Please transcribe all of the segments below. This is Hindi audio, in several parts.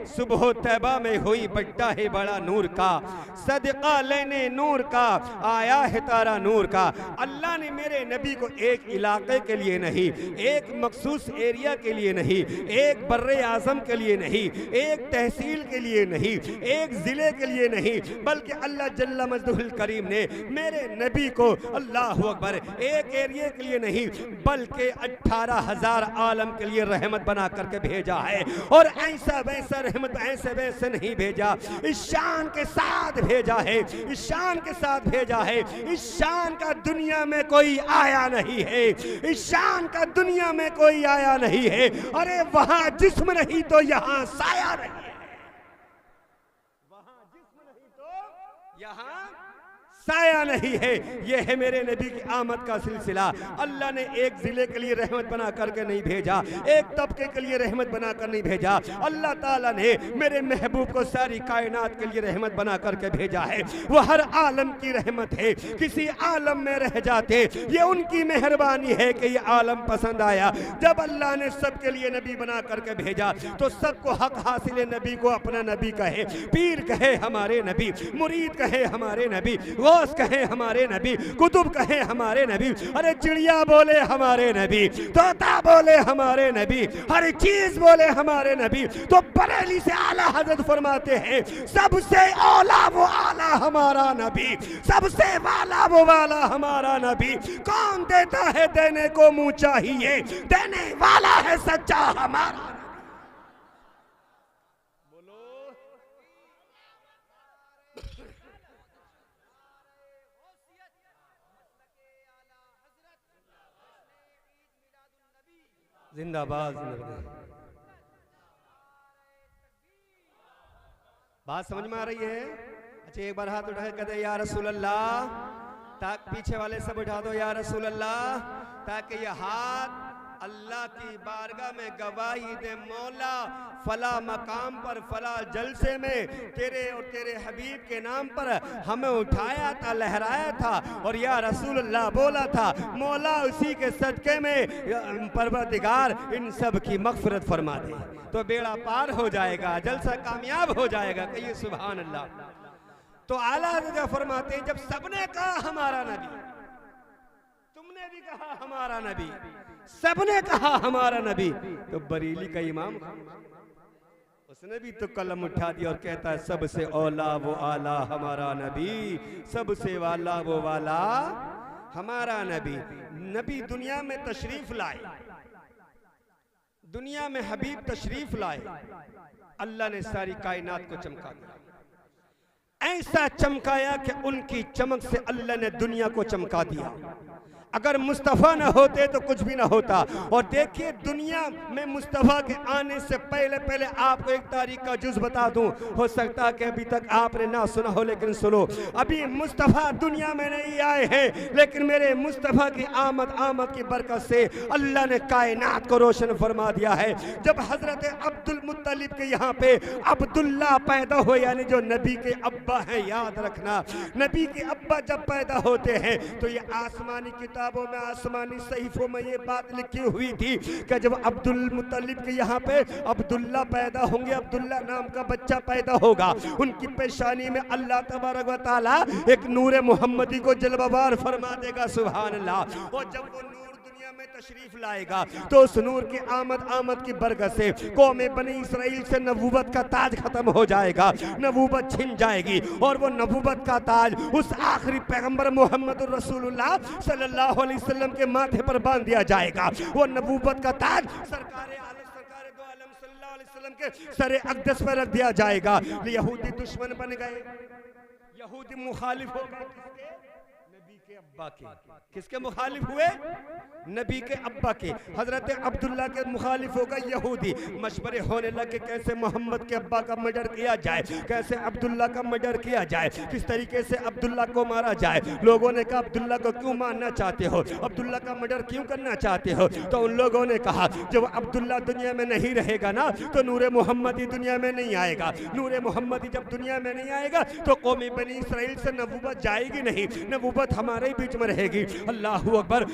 सुबह तैबा में हुई बड्डा है बड़ा नूर का, सदका लेने नूर का आया है तारा नूर का। अल्लाह ने मेरे नबी को एक इलाके के लिए नहीं, एक मखसूस एरिया के लिए नहीं, एक बर्रे आज़म के लिए नहीं, एक तहसील के लिए नहीं, एक ज़िले के लिए नहीं, बल्कि अल्लाह जल्ल मजदुल करीम ने मेरे नबी को अल्लाह अकबर एक एरिया के लिए नहीं बल्कि 18,000 आलम के लिए रहमत बना करके भेजा है। और ऐसा वैसा रहमत ऐसे वैसे नहीं भेजा, इस शान के साथ भेजा है, इस शान के साथ भेजा है। इस शान का दुनिया में कोई आया नहीं है, इस शान का दुनिया में कोई आया नहीं है। अरे वहां जिस्म नहीं तो यहाँ साया नहीं है, वहां जिस्म नहीं तो यहाँ साया नहीं है। यह है मेरे नबी की आमद का सिलसिला। अल्लाह ने एक ज़िले के लिए रहमत बना करके नहीं भेजा, एक तबके के लिए रहमत बना कर नहीं भेजा। अल्लाह ताला ने मेरे महबूब को सारी कायनात के लिए रहमत बना करके भेजा है। वो हर आलम की रहमत है। किसी आलम में रह जाते, ये उनकी मेहरबानी है कि ये आलम पसंद आया। जब अल्लाह ने सबके लिए नबी बना करके भेजा तो सबको हक हासिल नबी को अपना नबी कहे, पीर कहे हमारे नबी, मुरीद कहे हमारे नबी, कहे हमारे नबी, कुतुब कहे हमारे नबी, अरे चिड़िया बोले हमारे नबी, तोता बोले हमारे नबी, हर चीज बोले हमारे नबी। तो बरेली से आला हजरत फरमाते हैं सबसे औला वो आला हमारा नबी, सबसे वाला वो वाला हमारा नबी। कौन देता है देने को मुंह चाहिए, देने वाला है सच्चा हमारा। जिंदाबाद जिंदाबाद। बात समझ में आ रही है? अच्छा एक बार हाथ उठा कहते या रसूल अल्लाह, ताकि पीछे वाले सब उठा दो या रसूल अल्लाह, ताकि ये हाथ अल्लाह की बारगाह में गवाही दे मौला फला मकाम पर फला जलसे में तेरे और तेरे हबीब के नाम पर हमें उठाया था, लहराया था और या रसूल अल्लाह बोला था। मौला उसी के सदके में परवरदिगार इन सब की मगफिरत फरमा दे तो बेड़ा पार हो जाएगा, जलसा कामयाब हो जाएगा। कहिए सुभान अल्लाह। तो आला हज़रत फरमाते हैं जब सबने कहा हमारा नबी, तुमने भी कहा हमारा नबी, सबने कहा हमारा नबी, तो बरेली का इमाम उसने भी तो कलम उठा दिया और कहता है सबसे औला वो आला हमारा नबी, सबसे वाला वो वाला हमारा नबी। नबी दुनिया में तशरीफ लाए, दुनिया में हबीब तशरीफ लाए, अल्लाह ने सारी कायनात को चमका दिया। ऐसा चमकाया कि उनकी चमक से अल्लाह ने दुनिया को चमका दिया। अगर मुस्तफ़ा न होते तो कुछ भी ना होता। और देखिए दुनिया में मुस्तफ़ा के आने से पहले पहले आपको एक तारीख का जुज़ बता दूं, हो सकता है कि अभी तक आपने ना सुना हो, लेकिन सुनो। अभी मुस्तफ़ा दुनिया में नहीं आए हैं, लेकिन मेरे मुस्तफ़ा की आमद की बरकत से अल्लाह ने कायनात को रोशन फरमा दिया है। जब हज़रत अब्दुल मुत्तलिब के यहाँ पे अब्दुल्ला पैदा हो, यानी जो नबी के अब्बा हैं, याद रखना नबी के अब्बा जब पैदा होते हैं तो ये आसमानी किताबों में, आसमानी सहीफों में ये बात लिखी हुई थी कि जब अब्दुल मुत्तलिब के यहाँ पे अब्दुल्ला पैदा होंगे, अब्दुल्ला नाम का बच्चा पैदा होगा, उनकी पेशानी में अल्लाह तबारक व तआला एक नूर मोहम्मदी को जलवाबार फरमा देगा। सुभान अल्लाह। और जब वो नूर दुनिया में तशरीफ लाएगा तो उस नूर की आमद की बरकत से कौम बनी इसराइल से नबूवत का ताज खत्म हो जाएगा, नबूवत छिन जाएगी और वो नबूवत का ताज उस आखिरी पैगंबर मोहम्मद रसूलुल्लाह सल्लल्लाहु अलैहि वसल्लम के माथे पर बांध दिया जाएगा। वो नबूवत का ताज सरकार दो आलम सल्लल्लाहु अलैहि वसल्लम के सरे अक़दस पर रख दिया जाएगा। यहूदी दुश्मन बन गए, यहूदी मुखालिफ हो गए नबी के अब्बा के। किसके मुखालिफ हुए? नबी के अब्बा के। हजरत अब्दुल्ला के मुखालिफ होगा यहूदी। मशवरे होने लगे कैसे मोहम्मद के अब्बा का मर्डर किया जाए, कैसे अब्दुल्ला का मर्डर किया जाए, किस तरीके से अब्दुल्ला को मारा जाए। लोगों ने कहा अब्दुल्ला को क्यों मारना चाहते हो, अब्दुल्ला का मर्डर क्यों करना चाहते हो? तो उन लोगों ने कहा जब अब्दुल्ला दुनिया में नहीं रहेगा ना तो नूरे मोहम्मदी दुनिया में नहीं आएगा। नूरे मोहम्मदी जब दुनिया में नहीं आएगा तो कौमी बनी इसराइल से नबूवत जाएगी नहीं, नबूवत हमारे बीच में रहेगी। अल्लाहू अकबर।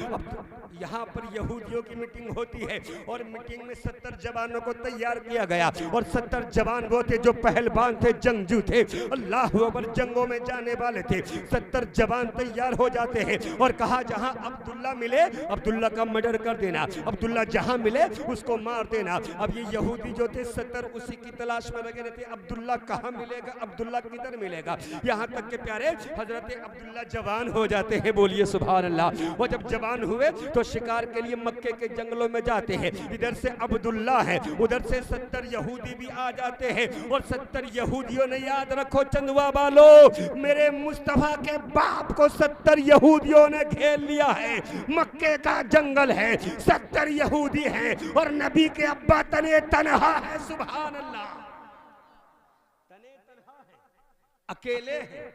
यहाँ पर यहूदियों की मीटिंग होती है और मीटिंग में 70 जवानों को तैयार किया गया और 70 जवान वो थे जो पहलवान थे, जंगजू थे, अल्लाह अकबर, जंगों में जाने वाले थे। 70 जवान तैयार हो जाते हैं और कहा जहां अब्दुल्ला मिले अब्दुल्ला का मर्डर कर देना, अब्दुल्ला जहां मिले उसको मार देना। अब ये यहूदी जो थे 70 उसी की तलाश में लगे रहते, अब्दुल्ला कहाँ मिलेगा, अब्दुल्ला किधर मिलेगा। यहाँ तक के प्यारे हजरत अब्दुल्ला जवान हो जाते हैं, बोलिए सुभान अल्लाह। वो जब जवान हुए तो शिकार के लिए मक्के के जंगलों में जाते हैं। इधर से अब्दुल्ला है, उधर से 70 यहूदी भी आ जाते हैं और 70 यहूदियों ने, याद रखो चंदवा वालों, मेरे मुस्तफा के बाप को 70 यहूदियों ने घेर लिया है। मक्के का जंगल है, 70 यहूदी हैं और नबी के अब्बा तने तनहा है, सुभान अल्लाह, तने तनहा है, अकेले हैं,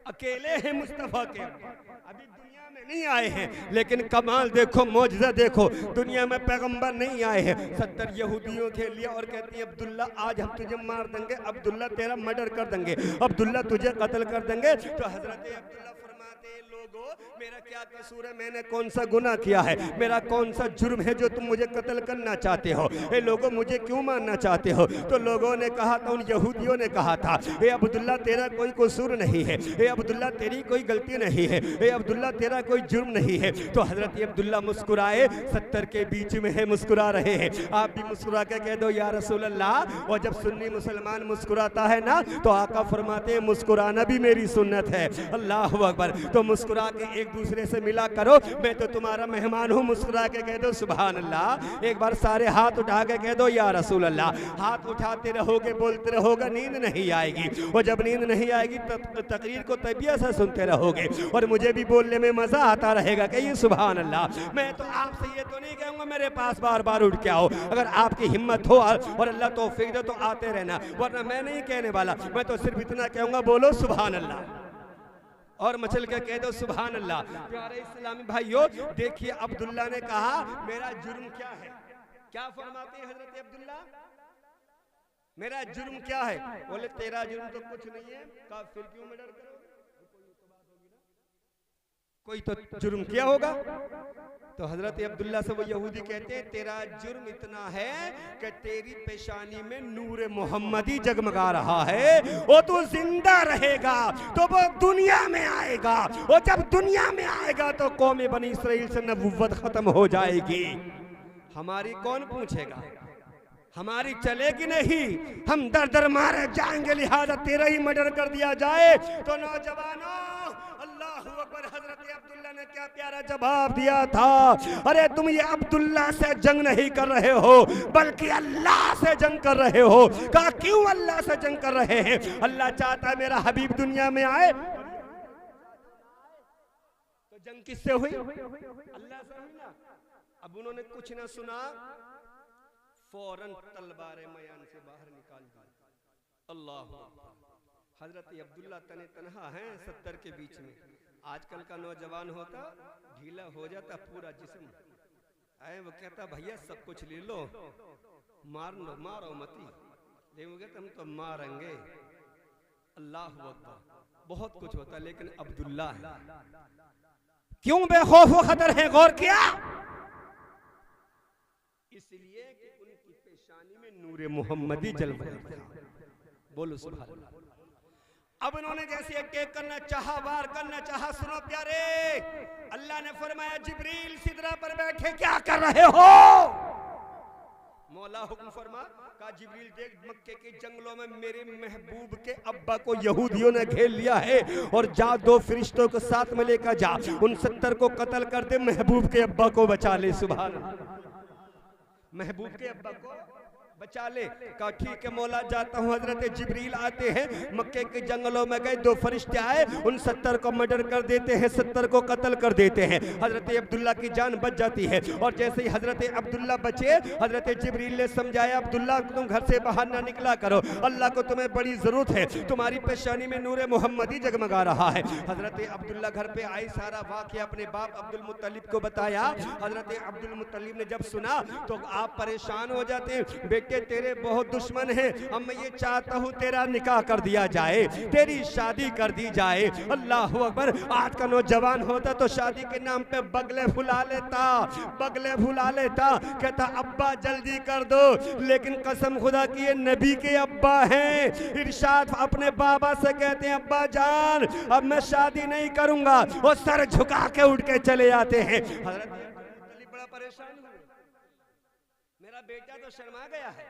अकेले हैं मुस्तफा के। अभी दुनिया में नहीं आए हैं, लेकिन कमाल देखो, मौजज़ा देखो, दुनिया में पैगंबर नहीं आए हैं। 70 यहूदियों के लिए और कहती है अब्दुल्ला आज हम तुझे मार देंगे, अब्दुल्ला तेरा मर्डर कर देंगे, अब्दुल्ला तुझे कत्ल कर देंगे। तो हजरत अब्दुल्ला फरमाते हैं लोगो मेरा क्या कसूर है, मैंने कौन सा गुनाह किया है, मेरा कौन सा जुर्म है जो तुम मुझे कत्ल करना चाहते हो, ए लोगो मुझे क्यों मारना चाहते हो। तो लोगों ने कहा था, उन यहूदियों ने कहा था, ए अब्दुल्ला तेरा कोई कसूर नहीं है, ए अब्दुल्ला तेरी कोई गलती नहीं है, ए अब्दुल्ला तेरा कोई जुर्म नहीं है। तो हजरत अब्दुल्ला मुस्कुराए, 70 के बीच में है, मुस्कुरा रहे हैं। आप भी मुस्कुरा के कह दो या रसूल अल्लाह। और जब सुन्नी मुसलमान मुस्कुराता है ना तो आका फरमाते हैं मुस्कुराना भी मेरी सुन्नत है, अल्लाह अकबर। तो मुस्कुरा के एक दूसरे से मिला करो, मैं तो तुम्हारा मेहमान हूँ, मुस्कुरा के कह दो सुभान अल्लाह। एक बार सारे हाथ उठा के कह दो या रसूल अल्लाह। हाथ उठाते रहोगे, बोलते रहोगे, नींद नहीं आएगी, और जब नींद नहीं आएगी तकरीर को तबीयत से सुनते रहोगे और मुझे भी बोलने में मजा आता रहेगा। कहिए सुभान अल्लाह। मैं तो आपसे ये तो नहीं कहूँगा मेरे पास बार बार उठ के आओ, अगर आपकी हिम्मत हो और अल्लाह तौफीक दे तो आते रहना, वरना मैं नहीं कहने वाला। मैं तो सिर्फ इतना कहूँगा, बोलो सुभान अल्लाह और मचल के कह दो सुभान अल्लाह। प्यारे इस्लामी भाइयों, देखिए अब्दुल्ला ने कहा मेरा जुर्म क्या है। क्या फरमाते हैं हजरत अब्दुल्ला, मेरा जुर्म क्या है। बोले तेरा जुर्म तो कुछ नहीं है, कहा फिर क्यों मर्डर करोगे, कोई तो जुर्म किया होगा। तो हजरत अब्दुल्ला से वो यहूदी कहते हैं तेरा जुर्म इतना है कि तेरी पेशानी में नूर मोहम्मदी जगमगा रहा है, वो तो जिंदा रहेगा तो वो दुनिया में आएगा, और जब दुनिया में आएगा तो कौम बनी इसराइल से नबुव्वत खत्म हो जाएगी। हमारी कौन पूछेगा, हमारी चलेगी नहीं, हम दर दर मारे जाएंगे, लिहाजा तेरा ही मर्डर कर दिया जाए। तो नौजवानों अल्लाहू अकबर, हजरत अब्दुल्ला ने क्या प्यारा जवाब दिया था। अरे तुम ये अब्दुल्ला से जंग नहीं कर रहे हो बल्कि अल्लाह से जंग कर रहे हो। कहा क्यों अल्लाह से जंग कर रहे हैं। अल्लाह चाहता है मेरा हबीब दुनिया में आए, तो जंग किससे हुई, अल्लाह से हुई ना। अब उन्होंने कुछ ना सुना, फौरन तलवार मयान से बाहर निकाल दी। अल्लाह, हजरत अब्दुल्ला तने तनहा हैं 70 के बीच में। आजकल का नौजवान होता ढीला हो जाता पूरा जिस्म, आए वो कहता भैया सब कुछ ले लो, मार लो, मारो मती, देखोगे तुम तो मारेंगे। अल्लाह अकबर, बहुत कुछ होता, लेकिन अब्दुल्ला है क्यों बेखौफ व खतर है, गौर किया। इसलिए कि उनकी पेशानी में नूरे मोहम्मदी जलवा। बोलो सुभान अल्लाह। अब उन्होंने जैसे एक करना चाहा, वार करना चाहा, सुनो प्यारे, अल्लाह ने फरमाया जिब्रील सिदरा पर बैठे क्या कर रहे हो। मौला हुक्म फरमा, कहा जिब्रील देख मक्के के जंगलों में मेरे महबूब के अब्बा को यहूदियों ने घेर लिया है, और जा 2 फरिश्तों को साथ में लेकर जा, उन 70 को कत्ल कर दे, महबूब के अब्बा को बचा ले। सुभान अल्लाह, महबूब के अब्बा को बचा ले। कहा ठीक है मौला, जाता हूँ। हजरत जिब्रील आते हैं, मक्के के जंगलों में गए, 2 फरिश्ते आए, उन 70 को मर्डर कर देते हैं, 70 को कत्ल कर देते हैं। हजरत अब्दुल्ला की जान बच जाती है, और जैसे ही हजरत अब्दुल्ला बचे, हजरत जिब्रील ने समझाया अब्दुल्ला तुम घर से बाहर ना निकला करो, अल्लाह को तुम्हें बड़ी जरूरत है, तुम्हारी पेशानी में नूरे मोहम्मदी जगमगा रहा है। हजरत अब्दुल्ला घर पे आई, सारा वाक़या अपने बाप अब्दुल मुत्तलिब को बताया। हजरत अब्दुल मुत्तलिब ने जब सुना तो आप परेशान हो जाते हैं, बेटा बेटे तेरे बहुत दुश्मन हैं, अब मैं ये चाहता हूँ तेरा निकाह कर दिया जाए, तेरी शादी कर दी जाए। अल्लाह अकबर। आज का नौजवान होता तो शादी के नाम पे बगले फुला लेता, बगले फुला लेता, कहता अब्बा जल्दी कर दो। लेकिन कसम खुदा की ये नबी के अब्बा हैं। इरशाद अपने बाबा से कहते हैं अब्बा जान अब मैं शादी नहीं करूंगा, और सर झुका के उठ के चले जाते हैं। हजरत बड़ा परेशान हुआ, मेरा बेटा तो शर्मा गया है,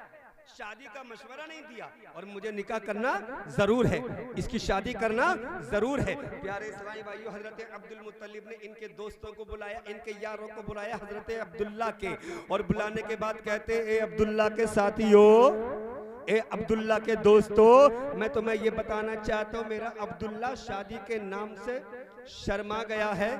शादी का मशवरा नहीं दिया और मुझे निकाह करना जरूर है, इसकी शादी करना जरूर है। प्यारे इस्लामी भाइयों, हजरत अब्दुल मुत्तलिब ने इनके दोस्तों को बुलाया, इनके यारों को बुलाया, हजरत अब्दुल्ला के, और बुलाने के बाद कहते ए अब्दुल्ला के साथियों, ए अब्दुल्ला के दोस्तों, मैं तुम्हें ये बताना चाहता हूँ मेरा अब्दुल्ला शादी के नाम से शर्मा गया है,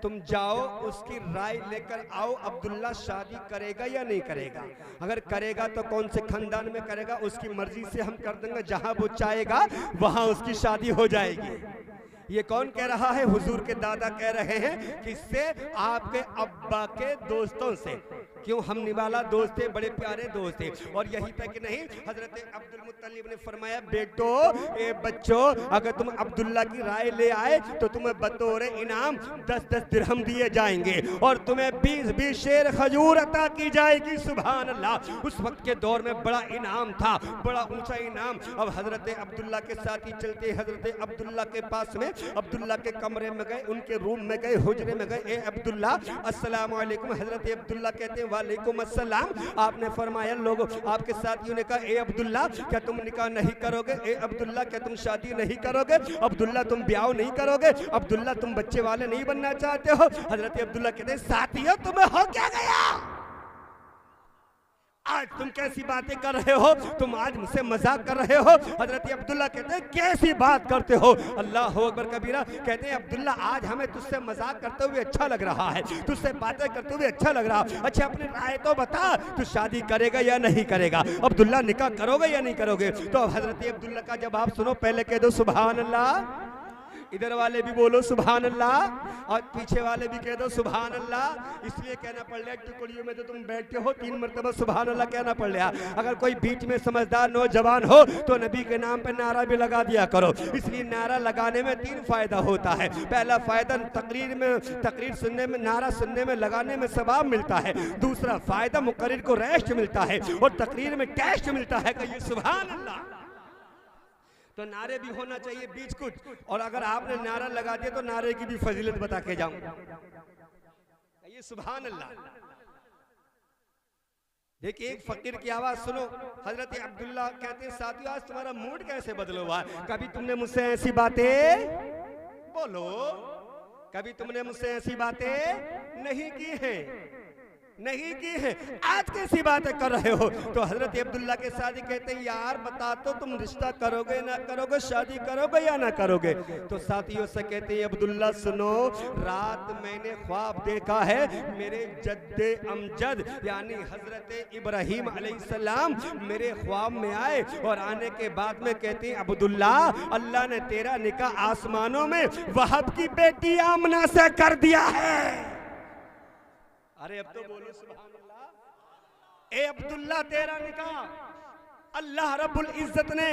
तुम जाओ उसकी राय लेकर आओ, अब्दुल्ला शादी करेगा या नहीं करेगा। अगर करेगा तो कौन से खानदान में करेगा, उसकी मर्जी से हम कर देंगे, जहां वो चाहेगा वहां उसकी शादी हो जाएगी। ये कौन कह रहा है? हुजूर के दादा कह रहे हैं, किससे? आपके अब्बा के दोस्तों से। क्यों? हम निवाला दोस्त थे, बड़े प्यारे दोस्त थे। और यही तक नहीं, हजरत अब्दुल मुत्तलिब ने फरमाया बेटो ए बच्चों, अगर तुम अब्दुल्ला की राय ले आए तो तुम्हें बतौर इनाम 10-10 दिरहम दिए जाएंगे और तुम्हें 20-20 शेर खजूर अता की जाएगी। सुभान अल्लाह। उस वक्त के दौर में बड़ा इनाम था, बड़ा ऊंचा इनाम। अब हजरत अब्दुल्ला के साथ ही चलते हजरत अब्दुल्ला के पास में, अब्दुल्ला के कमरे में गए, उनके रूम में गए, हुजरे में गए। ए अब्दुल्ला अस्सलाम वालेकुम। हजरत अब्दुल्ला कहते हैं वालेकुम अस्सलाम। आपने फरमाया लोगों, आपके साथियों ने कहा ए अब्दुल्ला क्या तुम निकाह नहीं करोगे? ए अब्दुल्ला क्या तुम शादी नहीं करोगे? अब्दुल्ला तुम ब्याह नहीं करोगे? अब्दुल्ला तुम बच्चे वाले नहीं बनना चाहते हो? हजरत अब्दुल्ला कहते हैं साथियों तुम्हें हो क्या गया? आज तुम कैसी बातें कर रहे हो? तुम आज मुझसे मजाक कर रहे हो? हजरत अब्दुल्ला कहते हैं कैसी बात करते हो? अल्लाह अकबर कबीरा। कहते हैं अब्दुल्ला आज हमें तुझसे मजाक करते हुए अच्छा लग रहा है, तुझसे बातें करते हुए अच्छा लग रहा है। अच्छा अपनी राय तो बता, तू शादी करेगा या नहीं करेगा? अब्दुल्ला निकाह करोगे या नहीं करोगे? तो हजरत अब्दुल्ला का जवाब सुनो, पहले कह दो सुभान अल्लाह, इधर वाले भी बोलो सुभान अल्लाह, और पीछे वाले भी कह दो सुभान अल्लाह। इसलिए कहना पड़ रहा है टुकड़ियों में जो तुम बैठते हो 3 मरतबा सुभान अल्लाह कहना पड़ रहा। अगर कोई बीच में समझदार नौजवान हो तो नबी के नाम पे नारा भी लगा दिया करो। इसलिए नारा लगाने में 3 फायदा होता है। पहला फायदा तकरीर सुनने में, नारा सुनने में, लगाने में सवाब मिलता है। दूसरा फायदा मुकर्रिर को रेस्ट मिलता है और तकरीर में टेस्ट मिलता है कि ये सुभान अल्लाह। तो नारे भी होना चाहिए बीच कुछ, और अगर आपने नारा लगा दिया तो नारे की भी फजीलत बता के जाऊं। ये सुभान अल्लाह। देखिए एक फकीर की आवाज सुनो। हजरत अब्दुल्ला कहते हैं साथियों आज तुम्हारा मूड कैसे बदला हुआ है? कभी तुमने मुझसे ऐसी बातें बोलो, कभी तुमने मुझसे ऐसी बातें नहीं की हैं, नहीं की है, आज कैसी बातें कर रहे हो? तो हजरत अब्दुल्ला के साथी कहते हैं यार बता तो तुम रिश्ता करोगे ना करोगे, शादी करोगे या ना करोगे? तो साथियों से कहते हैं अब्दुल्ला सुनो, रात मैंने ख्वाब देखा है मेरे जद्दे अमजद यानी हजरत इब्राहिम अलैहिस्सलाम मेरे ख्वाब में आए, और आने के बाद में कहते हैं अब्दुल्ला अल्लाह ने तेरा निकाह आसमानों में वहब की बेटी आमना से कर दिया है। अरे अब तो बोलो सुभान अल्लाह। ए अब्दुल्ला तेरा निकाह अल्लाह रब्बुल इज्जत ने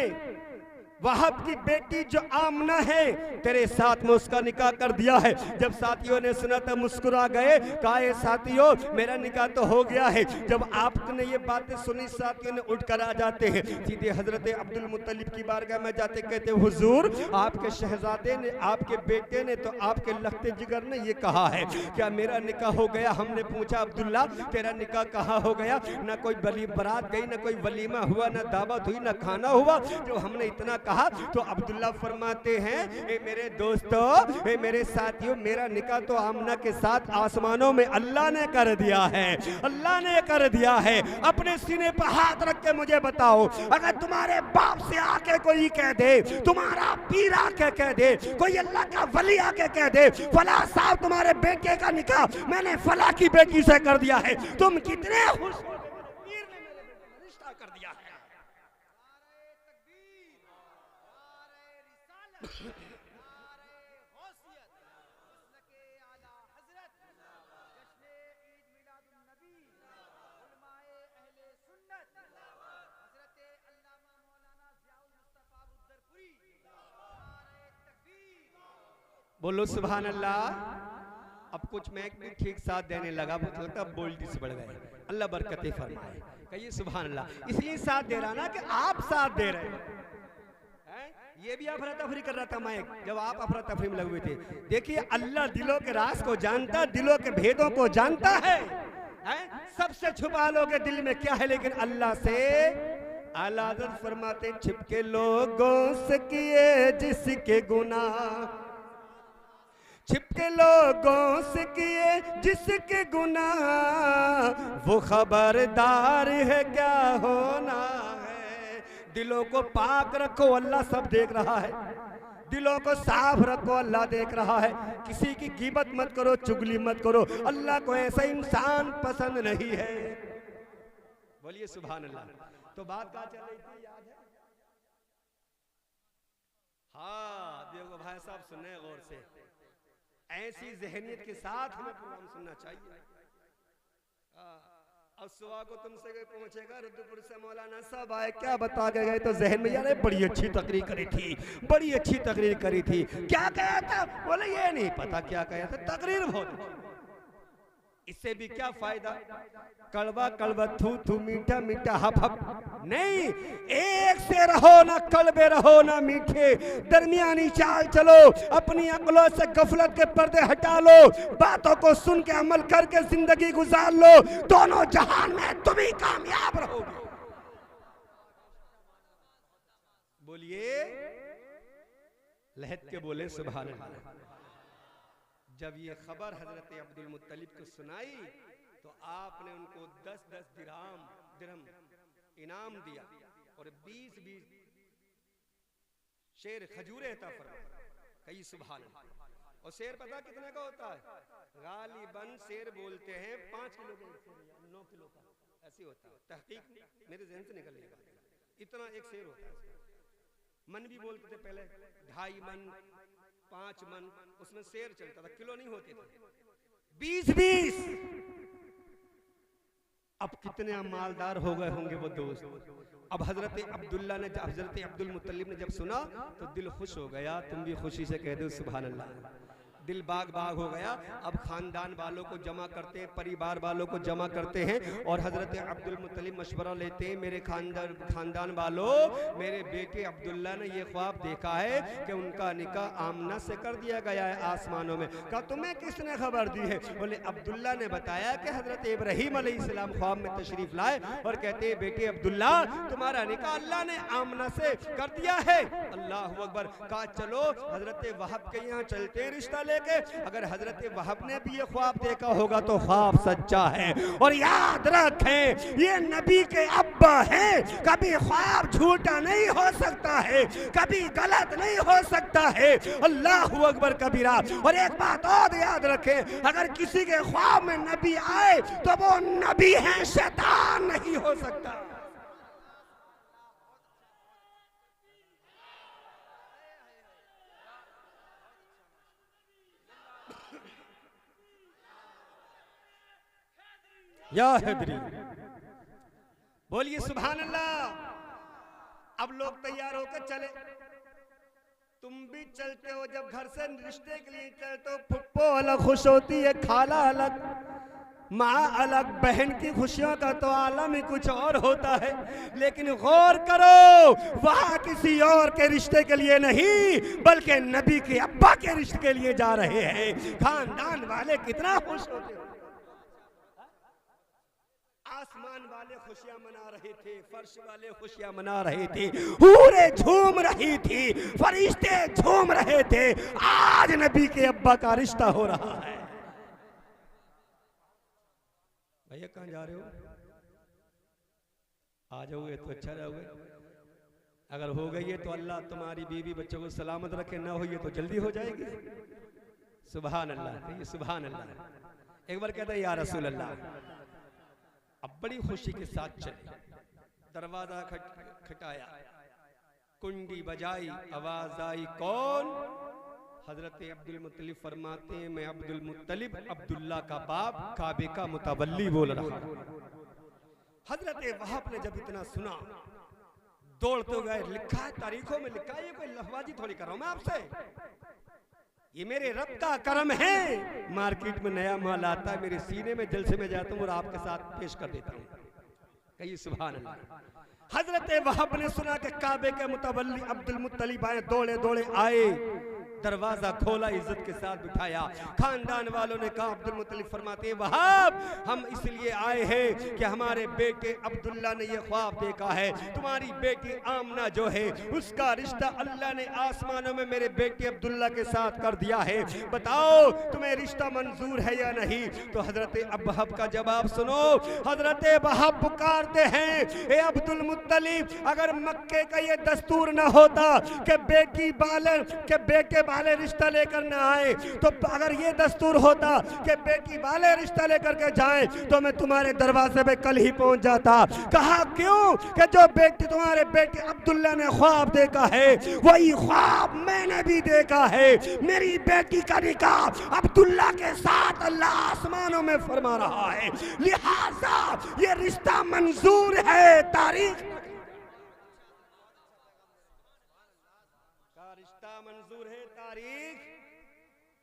वहब की बेटी जो आमना है तेरे साथ में उसका निकाह कर दिया है। जब साथियों ने सुना तो मुस्कुरा गए, कहा साथियों मेरा निकाह तो हो गया है। जब आपने ये बातें सुनी साथियों ने उठकर आ जाते हैं, सीधे हजरत अब्दुल मुत्तलिब की बारगाह में जाते कहते हुजूर आपके शहजादे ने, आपके बेटे ने तो आपके लखते जिगर ने ये कहा है क्या मेरा निकाह हो गया? हमने पूछा अब्दुल्ला तेरा निकाह कहाँ हो गया? ना कोई बली बारात गई, ना कोई वलीमा हुआ, ना दावत हुई, ना खाना हुआ जो हमने इतना कहा। तो अब्दुल्ला फरमाते हैं ए मेरे दोस्तों, ए मेरे साथियों मेरा निकाह तो आमना के साथ आसमानों में अल्लाह ने कर दिया है, अल्लाह ने कर दिया है। अपने सीने पर हाथ रख के मुझे बताओ, अगर तुम्हारे बाप से आके कोई कह दे, तुम्हारा पीर आके कह दे, कोई अल्लाह का वली आके कह दे फला साहब तुम्हारे बेटे का निकाह मैंने फला की बेटी से कर दिया है, तुम कितने खुश हो? पीर ने मेरे बेटे का रिश्ता कर दिया है। बोलो सुभान अल्लाह। अब कुछ मैं भी ठीक साथ देने लगा, मुझे लगता है बोल्डिस बढ़ गए। अल्लाह बरकतें फरमाए, कहिए सुभान अल्लाह। इसलिए साथ दे रहा ना कि आप साथ दे रहे हैं। ये भी अफरा तफरी कर रहा था मैं जब आप अफरा तफरी में लगे हुए थे। देखिए अल्लाह दिलों के राज को जानता, दिलों के भेदों को जानता है। सबसे छुपा लोगे दिल में क्या है, लेकिन अल्लाह से आला हज़रत फरमाते छिपके लोगों से किए जिसके गुनाह, छिपके लोगों से किए जिसके गुनाह, वो खबरदार है क्या होना है। दिलों को पाक रखो, अल्लाह सब देख रहा है। दिलों को साफ रखो, अल्लाह देख रहा है। किसी की गिबत मत करो, चुगली मत करो, अल्लाह को ऐसा इंसान पसंद नहीं है। बोलिए सुभान अल्लाह। तो बात कहाँ चल रही थी, याद है? हाँ देखो भाई साहब सुने गौर से, ऐसी जहनियत के साथ हमें प्रोग्राम सुनना चाहिए। अब सुबह को तुमसे पहुंचेगा रुद्रपुर से मौलाना साहब आए, क्या बता के गए, तो जहन में यार बड़ी अच्छी तकरीर करी थी, बड़ी अच्छी तकरीर करी थी। क्या कहा था? बोले ये नहीं पता क्या कहा था, तकरीर बहुत। इससे भी क्या फायदा, कड़वा कड़वा, थू थू, मीठा मीठा, हप हप नहीं। एक से रहो, ना कड़वे रहो ना मीठे, दरमियानी चाल चलो। अपनी अक्लों से गफलत के पर्दे हटा लो, बातों को सुन के अमल करके जिंदगी गुजार लो। दोनों जहान में तुम ही कामयाब रहोगे। बोलिए लहद के बोले सुभान अल्लाह। जब ये खबर हजरत अब्दुल मुत्तलिब को सुनाई तो आपने उनको 10-10 दिरहम इनाम दिया और 20-20 शेर खजूरें अता फरमाए। कही सुभान अल्लाह। और शेर पता कितने का होता है? गालिबन शेर बोलते हैं 5 किलो का, 9 किलो का, ऐसे होता है। तहकीक मेरे ज़हन से निकलेगा, इतना एक शेर होता है। मन भी बोलते थे पहले, 2.5 मन 5 मन, उसमें शेर चलता था, किलो नहीं होते थे। 20-20 अब कितने मालदार हो गए होंगे वो दोस्त। अब हजरत अब्दुल्ला ने, हजरत अब्दुल मुत्तलिब ने जब सुना तो दिल खुश हो गया। तुम भी खुशी से कह दो सुभान अल्लाह। दिल बाग बाग हो गया। अब खानदान वालों को जमा करते हैं, परिवार वालों को जमा करते हैं और हजरत अब्दुल मुत्तलिब मशवरा लेते हैं, मेरे खानदान वालों, मेरे बेटे अब्दुल्ला ने ये ख्वाब देखा है कि उनका निकाह आमना से कर दिया गया है आसमानों में। कहा तुम्हें किसने खबर दी है? बोले अब्दुल्ला ने बताया कि हजरत इब्राहीम अलैहिस्सलाम ख्वाब में तशरीफ लाए और कहते हैं बेटे अब्दुल्ला तुम्हारा निकाह अल्लाह ने आमना से कर दिया है। अल्लाह अकबर। कहा चलो हजरत वहाब के यहाँ चलते हैं रिश्ता लेके। अगर हजरत वहाब ने भी ये ख्वाब देखा होगा तो ख्वाब सच्चा है। और याद रखें ये नबी के अब्बा हैं, कभी ख्वाब झूठा नहीं हो सकता है, कभी गलत नहीं हो सकता है। अल्लाह अकबर कबीरा। और एक बात और याद रखें, अगर किसी के ख्वाब में नबी आए तो वो नबी है, शैतान नहीं हो सकता। या हैदरी बोलिए सुभान अल्लाह। अब लोग तैयार होकर चले, तुम भी चलते हो। जब घर से रिश्ते के लिए चलते हो, फुप्पो अलग खुश होती है, खाला अलग, माँ अलग, बहन की खुशियों का तो आलम ही कुछ और होता है। लेकिन गौर करो वहां किसी और के रिश्ते के लिए नहीं बल्कि नबी के अब्बा के रिश्ते के लिए जा रहे हैं। खानदान वाले कितना खुश होते हैं। आसमान वाले खुशियां मना रहे थे, फर्श वाले खुशियां मना रहे थे, हूरें झूम रही थी, फरिश्ते झूम रहे थे। आज नबी के अब्बा का रिश्ता हो रहा है। भैया कहाँ जा रहे हो? आ जाओगे तो अच्छा रहोगे। अगर हो गई है तो अल्लाह तुम्हारी बीवी बच्चों को सलामत रखे, ना हुई है तो जल्दी हो जाएगी। सुभान अल्लाह, सुभान अल्लाह। एक बार कहता है या रसूल अल्लाह। अब बड़ी खुशी के साथ चले, दरवाजा खटखटाया, कुंडी बजाई, आवाज आई, कौन? हजरत अब्दुल मुत्तलिब फरमाते हैं मैं अब्दुल मुत्तलिब अब्दुल्ला का बाप काबे का मुतवल्ली बोल रहा। हजरत वहाब ने जब इतना सुना दौड़ते गए। लिखा है तारीखों में, लिखा है, ये कोई लफबाजी थोड़ी कर रहा हूं मैं आपसे, ये मेरे रब का करम है। मार्केट में नया माल आता है, मेरे सीने में जलसे में जाता हूँ और आपके साथ पेश कर देता हूँ। कहिए सुभान अल्लाह। हजरत वहाब ने सुना कि काबे के मुतवल्ली अब्दुल मुत्तलिब आए, दौड़े दौड़े आए, दरवाजा खोला, इज्जत के साथ बिठाया। खानदान वालों ने कहा, अब्दुल मुत्तलिब फरमाते हैं वहाब हम इसलिए आए हैं कि हमारे बेटे अब्दुल्ला ने यह ख्वाब देखा है, तुम्हारी बेटी आमना जो है उसका रिश्ता अल्लाह ने आसमानों में मेरे बेटे अब्दुल्ला के साथ कर दिया है, बताओ तुम्हें रिश्ता मंजूर है या नहीं। तो हजरत वहाब का जवाब सुनो। हजरत वहाब पुकारते हैं, ए अब्दुल मुत्तलिब अगर मक्के का ये दस्तूर न होता कि बेटी बाले के बेटे वाले रिश्ता लेकर न आए, तो अगर ये दस्तूर होता कि बेटी वाले रिश्ता लेकर के जाए तो मैं तुम्हारे दरवाजे पे कल ही पहुंच जाता। कहा क्यों? कि जो बेटी तुम्हारे बेटे अब्दुल्ला ने ख्वाब देखा है वही ख्वाब मैंने भी देखा है। मेरी बेटी का निकाह अब्दुल्ला के साथ अल्लाह आसमानों में फरमा रहा है, लिहाजा ये रिश्ता मंजूर है। तारीख रिश्ता मंजूर है, तारीख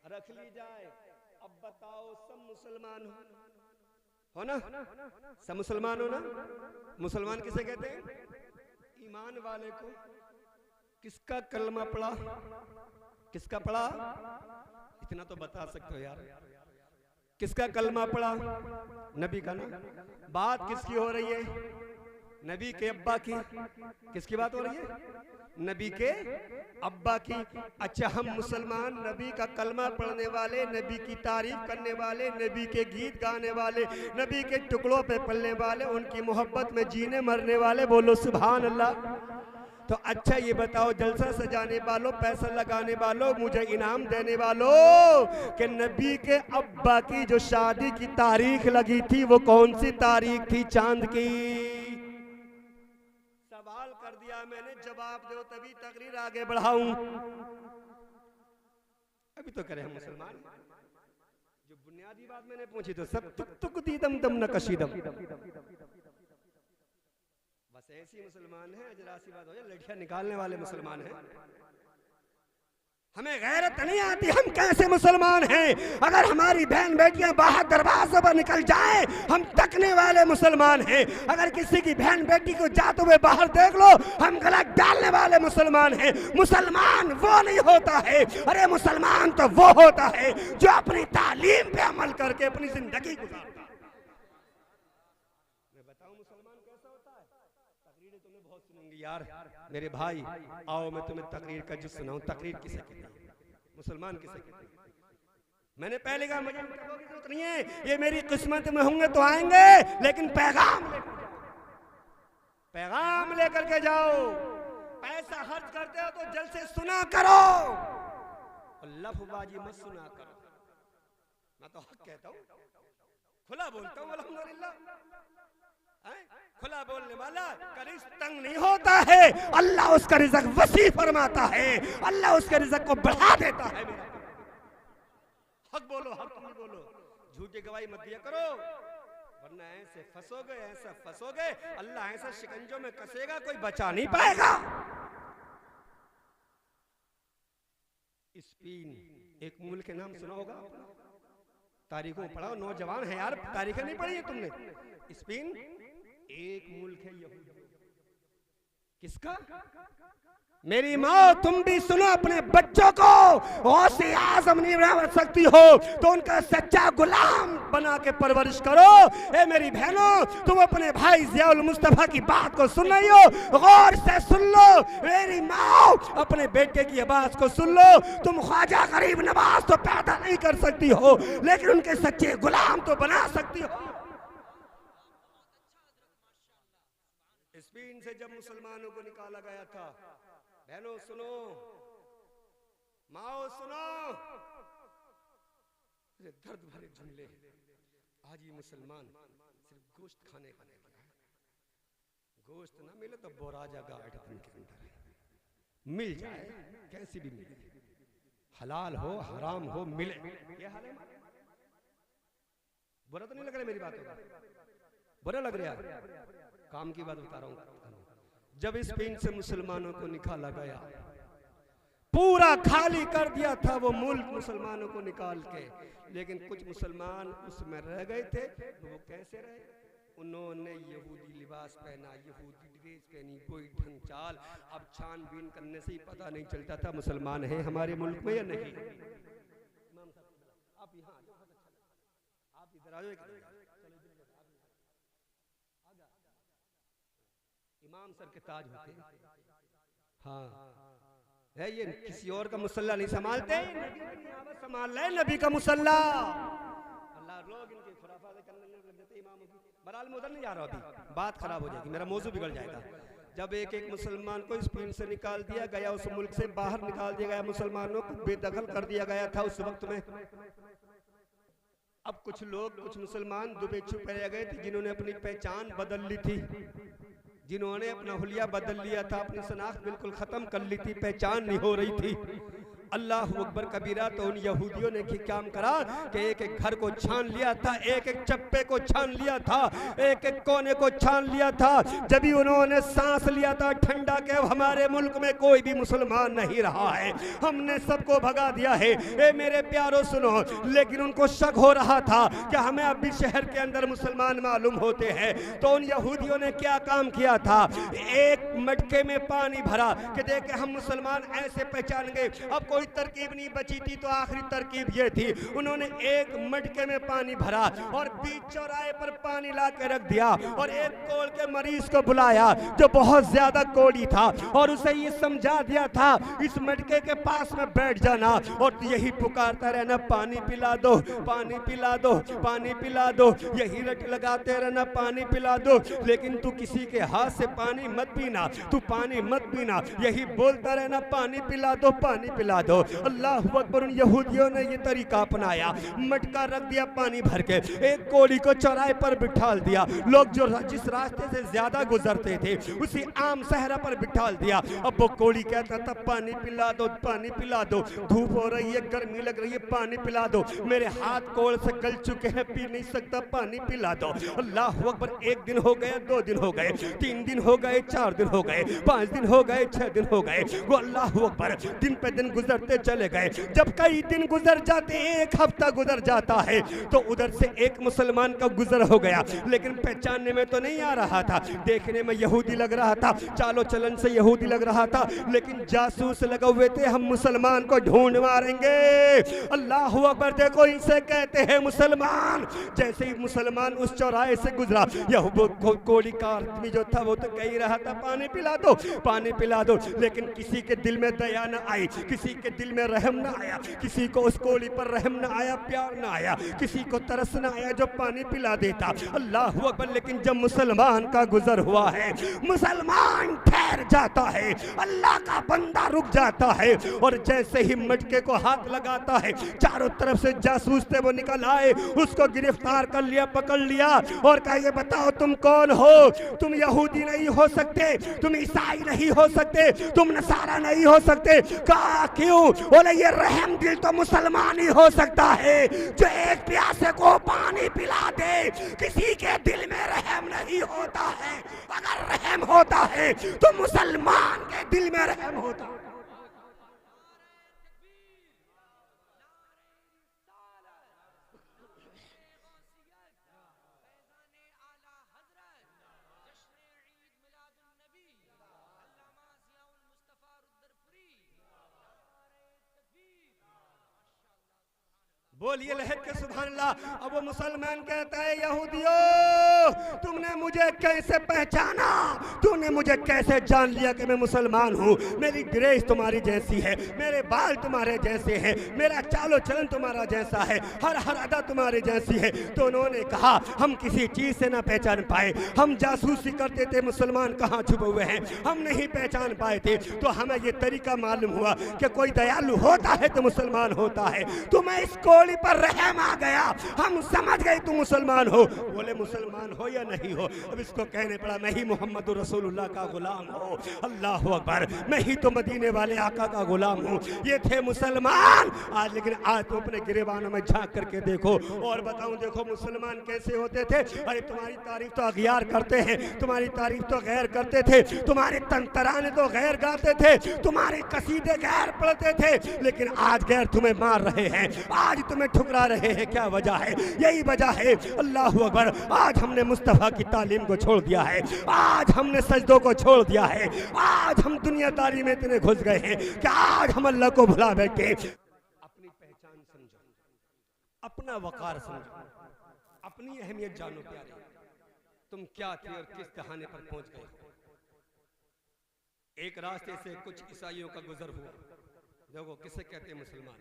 रख ली जाए। अब बताओ सब मुसलमान हो ना? सब मुसलमान हो ना? मुसलमान किसे कहते हैं? ईमान वाले को। किसका कलमा पढ़ा? किसका पढ़ा? इतना तो बता सकते हो यार। किसका कलमा पढ़ा? नबी का ना। बात किसकी हो रही है? नबी के अब्बा की। किसकी बात हो रही है? नबी के अब्बा की। अच्छा हम मुसलमान नबी का कलमा पढ़ने वाले, नबी की तारीफ करने वाले, नबी के गीत गाने वाले, नबी के टुकड़ों पे पलने वाले, उनकी मोहब्बत में जीने मरने वाले, बोलो सुभान अल्लाह। तो अच्छा ये बताओ जलसा सजाने वालों, पैसा लगाने वालों, मुझे इनाम देने वालों, कि नबी के अब्बा की जो शादी की तारीख लगी थी वो कौन सी तारीख थी? चांद की। सवाल कर दिया मैंने, जवाब दो तभी तकरीर आगे बढ़ाऊं। अभी तो करे हम मुसलमान। जो बुनियादी बात मैंने पूछी तो सब तुक तुक दीदम दम न कशीदम। बस ऐसी मुसलमान है, जरा सी बात हो जाए लड़कियां निकालने वाले मुसलमान हैं। हमें गैरत नहीं आती, हम कैसे मुसलमान हैं? अगर हमारी बहन बेटियां बाहर दरवाजे पर निकल जाए हम तकने वाले मुसलमान हैं। अगर किसी की बहन बेटी को जाते हुए बाहर देख लो हम गलत डालने वाले मुसलमान हैं। मुसलमान वो नहीं होता है, अरे मुसलमान तो वो होता है जो अपनी तालीम पे अमल करके अपनी जिंदगी गुजारता है। मैं बताऊं मुसलमान कैसा होता है? तकरीरें तुमने बहुत सुनूंगी यार मेरे भाई, आओ मैं तुम्हें तकरीर का जो सुनाऊं। तकरीर किसे कहते हैं? मुसलमान किसे कहते हैं? मैंने पहले कहा मुझे जरूरत नहीं है, ये मेरी किस्मत में होंगे तो आएंगे, लेकिन पैगाम लेकर के जाओ। पैसा खर्च करते हो तो जल से सुना करो, लफबाजी मत सुना करो। मैं तो हक कहता हूँ, खुला बोलता हूँ अल्हम्दुलिल्लाह। खुला बोलने वाला का रिज़्क़ तंग नहीं होता है, अल्लाह उसका रिज़्क़ वसी फरमाता है, अल्लाह उसके रिज़्क़ को बढ़ा देता है। हक बोलो, हक नहीं बोलो, झूठी गवाही मत दिया करो, वरना ऐसे फंसोगे, ऐसा फंसोगे, अल्लाह ऐसा शिकंजों में कसेगा कोई बचा नहीं पाएगा। स्पेन एक मुल्क के नाम सुना होगा, तारीखों पढ़ाओ, नौजवान है यार, तारीखें नहीं पढ़ी है तुमने। स्पेन एक मुल्क है यहूदी। किसका? मेरी माँ तुम भी सुनो, अपने बच्चों को गौसे आज़म नहीं बना सकती हो तो उनका सच्चा गुलाम बना के परवरिश करो। ए मेरी बहनों, तुम अपने भाई ज़ियाउल मुस्तफा की बात को सुन रही हो, गौर से सुन लो। मेरी माँ अपने बेटे की आवाज को सुन लो। तुम ख्वाजा गरीब नवाज तो पैदा नहीं कर सकती हो, लेकिन उनके सच्चे गुलाम तो बना सकती हो। स्पेन से जब मुसलमानों को निकाला गया था, बहनों सुनो, माओ सुनो, दर्द भरे जुमले। आज ये मुसलमान सिर्फ गोश्त खाने का नहीं बना है। गोश्त ना मिले तो बोराजा गाठ के अंदर मिल जाए, कैसी भी मिले, हलाल हो हराम हो मिले। ये हाल है। बुरा तो नहीं लग रहा मेरी बात? बुरा लग रहा है? काम की बात बता रहा हूं। जब स्पेन से मुसलमानों को निकाला गया, पूरा खाली कर दिया था वो मुल्क मुसलमानों को निकाल के, लेकिन कुछ मुसलमान उसमें रह गए थे। वो कैसे रहे? उन्होंने यहूदी लिबास पहना, यहूदी ड्रेस पहनी, कोई ढंग चाल। अब छानबीन करने से ही पता नहीं चलता था मुसलमान है हमारे मुल्क में या नहीं। आप यहाँ आप इधर आ जाओ, इमाम सर के ताज होते हैं। हाँ है, ये किसी और का मुसल्ला नहीं संभालते, संभाल रहे नबी का मुसल्ला। अल्लाह लोग इनके खुराफात करने लग जाते इमामों की। बहरहाल मैं उधर नहीं जा रहा, अभी बात खराब हो जाएगी, मेरा मौजू बिगड़ जाएगा। जब एक एक मुसलमान को स्पेन से निकाल दिया गया, उस मुल्क से बाहर निकाल दिया गया, मुसलमानों को बेदखल कर दिया गया था उस वक्त में। अब कुछ लोग, कुछ मुसलमान दुबे छुपे रह गए थे, जिन्होंने अपनी पहचान बदल ली थी, जिन्होंने अपना हुलिया बदल लिया था, अपनी शनाख्त बिल्कुल खत्म कर ली थी, पहचान नहीं हो रही थी। अल्लाह अकबर कबीरा। तो उन यहूदियों ने काम करा कि एक एक घर को छान लिया था, एक एक चप्पे को छान लिया था, एक एक कोने को छान लिया था। जब भी उन्होंने सांस लिया था ठंडा के हमारे मुल्क में कोई भी मुसलमान नहीं रहा है, हमने सबको भगा दिया है। ए मेरे प्यारो सुनो, लेकिन उनको शक हो रहा था कि हमें अब भी शहर के अंदर मुसलमान मालूम होते हैं। तो उन यहूदियों ने क्या काम किया था, एक मटके में पानी भरा कि देखे हम मुसलमान ऐसे पहचानेंगे। अब कोई तरकीब नहीं बची थी, तो आखिरी तरकीब ये थी, उन्होंने एक मटके में पानी भरा और बीच चौराहे पर पानी ला के रख दिया और एक कोल के मरीज को बुलाया जो बहुत ज्यादा कोड़ी था और उसे ये समझा दिया था इस मटके के पास में बैठ जाना और यही पुकारता रहना, पानी पिला दो, पानी पिला दो, पानी पिला दो, यही रट लगाते रहना, पानी पिला दो। लेकिन तू किसी के हाथ से पानी मत पीना, तू पानी मत पीना, यही बोलता रहना, पानी पिला दो, पानी पिला दो। अल्लाह अकबर। उन यहूदियों ने ये तरीका अपनाया, मटका रख दिया पानी भर के, एक कोड़ी को चौराहे पर बिठाल दिया। लोग जो जिस रास्ते से ज्यादा गुजरते थे उसी आम सहरा पर बिठाल दिया। अब वो कोड़ी कहता था, पानी पिला दो, पानी पिला दो, धूप हो रही है, गर्मी लग रही है, पानी पिला दो, मेरे हाथ कोड़ से गल चुके हैं, पी नहीं सकता, पानी पिला दो। अल्लाह अकबर। एक दिन हो गए, 2 दिन हो गए, 3 दिन हो गए, 4 दिन हो गए, 5 दिन हो गए, 6 दिन हो गए। वो अल्लाह अकबर दिन पे दिन गुजरते चले गए। जब कई दिन गुजर जाते, 1 हफ्ता गुजर जाता है, तो उधर से एक मुसलमान का गुजर हो गया, लेकिन पहचानने में तो नहीं आ रहा था, देखने में यहूदी लग रहा था, चालो चलन से यहूदी लग रहा था, लेकिन जासूस लगे हुए थे, हम मुसलमान को ढूंढ मारेंगे। अल्लाह अकबर। देखो इनसे कहते हैं मुसलमान। जैसे ही मुसलमान उस चौराहे से गुजरा, यह कोड़ी का आदमी जो था वो तो कह ही रहा था, पानी पिला दो, पानी पिला दो, लेकिन किसी के दिल में दया न आई, किसी के दिल में रहम ना आया, किसी को उस कोड़ी पर रहम ना आया, प्यार ना आया, किसी को तरस ना आया जो पानी पिला देता। अल्लाह अकबर। लेकिन जब मुसलमान का गुजर हुआ है, मुसलमान ठहर जाता है, अल्लाह का बंदा रुक जाता है और जैसे ही मटके को हाथ लगाता है, चारों तरफ से जासूस थे वो निकल आए, उसको गिरफ्तार कर लिया, पकड़ लिया और कहा, ये बताओ तुम कौन हो? तुम यहूदी नहीं हो सकते, तुम ईसाई नहीं हो सकते, तुम नसारा नहीं हो सकते। कहा क्यों? बोले ये रहम दिल तो मुसलमान ही हो सकता है जो एक प्यासे को पानी पिला दे। किसी के दिल में रहम नहीं होता है, अगर रहम होता है तो मुसलमान के दिल में रहम होता है। बोलिए लहर के सुभान अल्लाह। अब वो मुसलमान कहता है, यहूदियों तुमने मुझे कैसे पहचाना, तुमने मुझे कैसे जान लिया कि मैं मुसलमान हूँ? मेरी ड्रेस तुम्हारी जैसी है, मेरे बाल तुम्हारे जैसे हैं, मेरा चालो चलन तुम्हारा जैसा है, हर अदा तुम्हारे जैसी है। तो उन्होंने कहा, हम किसी चीज़ से ना पहचान पाए, हम जासूसी करते थे मुसलमान कहाँ छुपे हुए हैं, हम नहीं पहचान पाए थे। तो हमें ये तरीका मालूम हुआ कि कोई दयालु होता है तो मुसलमान होता है। तो मैं इस कोड़ी बेटी पर रहम आ गया, हम समझ गए तुम मुसलमान हो। बोले मुसलमान हो या नहीं हो? अब इसको कहने पड़ा मैं ही मोहम्मद रसूलुल्लाह का गुलाम हूँ। अल्लाह अकबर, मैं ही तो मदीने वाले आका का गुलाम हूँ। ये थे मुसलमान आज, लेकिन आज तो अपने गिरेबानों में झांक करके देखो और बताऊं, देखो मुसलमान कैसे होते थे। अरे तुम्हारी तारीफ तो अगियार करते हैं, तुम्हारी तारीफ तो गैर करते थे, तुम्हारे तंतराने तो गैर गाते थे, तुम्हारे कसीदे गैर पढ़ते थे, लेकिन आज गैर तुम्हें मार रहे हैं, आज तुम्हें ठुकरा रहे हैं। क्या वजह है? यही वजह है, अल्लाह अकबर, आज हमने मुस्तफा की तालीम को छोड़ दिया है, आज हमने सजदों को छोड़ दिया है, आज हम दुनियादारी में इतने घुस गए हैं कि आज हम अल्लाह को भुला बैठे। अपनी पहचान समझो, अपना वकार समझो, अपनी अहमियत जानो प्यारे, तुम क्या थे और किस दहाने पर पहुंच गए। एक रास्ते से कुछ ईसाइयों का गुजर हुआ, देखो किसे कहते हैं मुसलमान।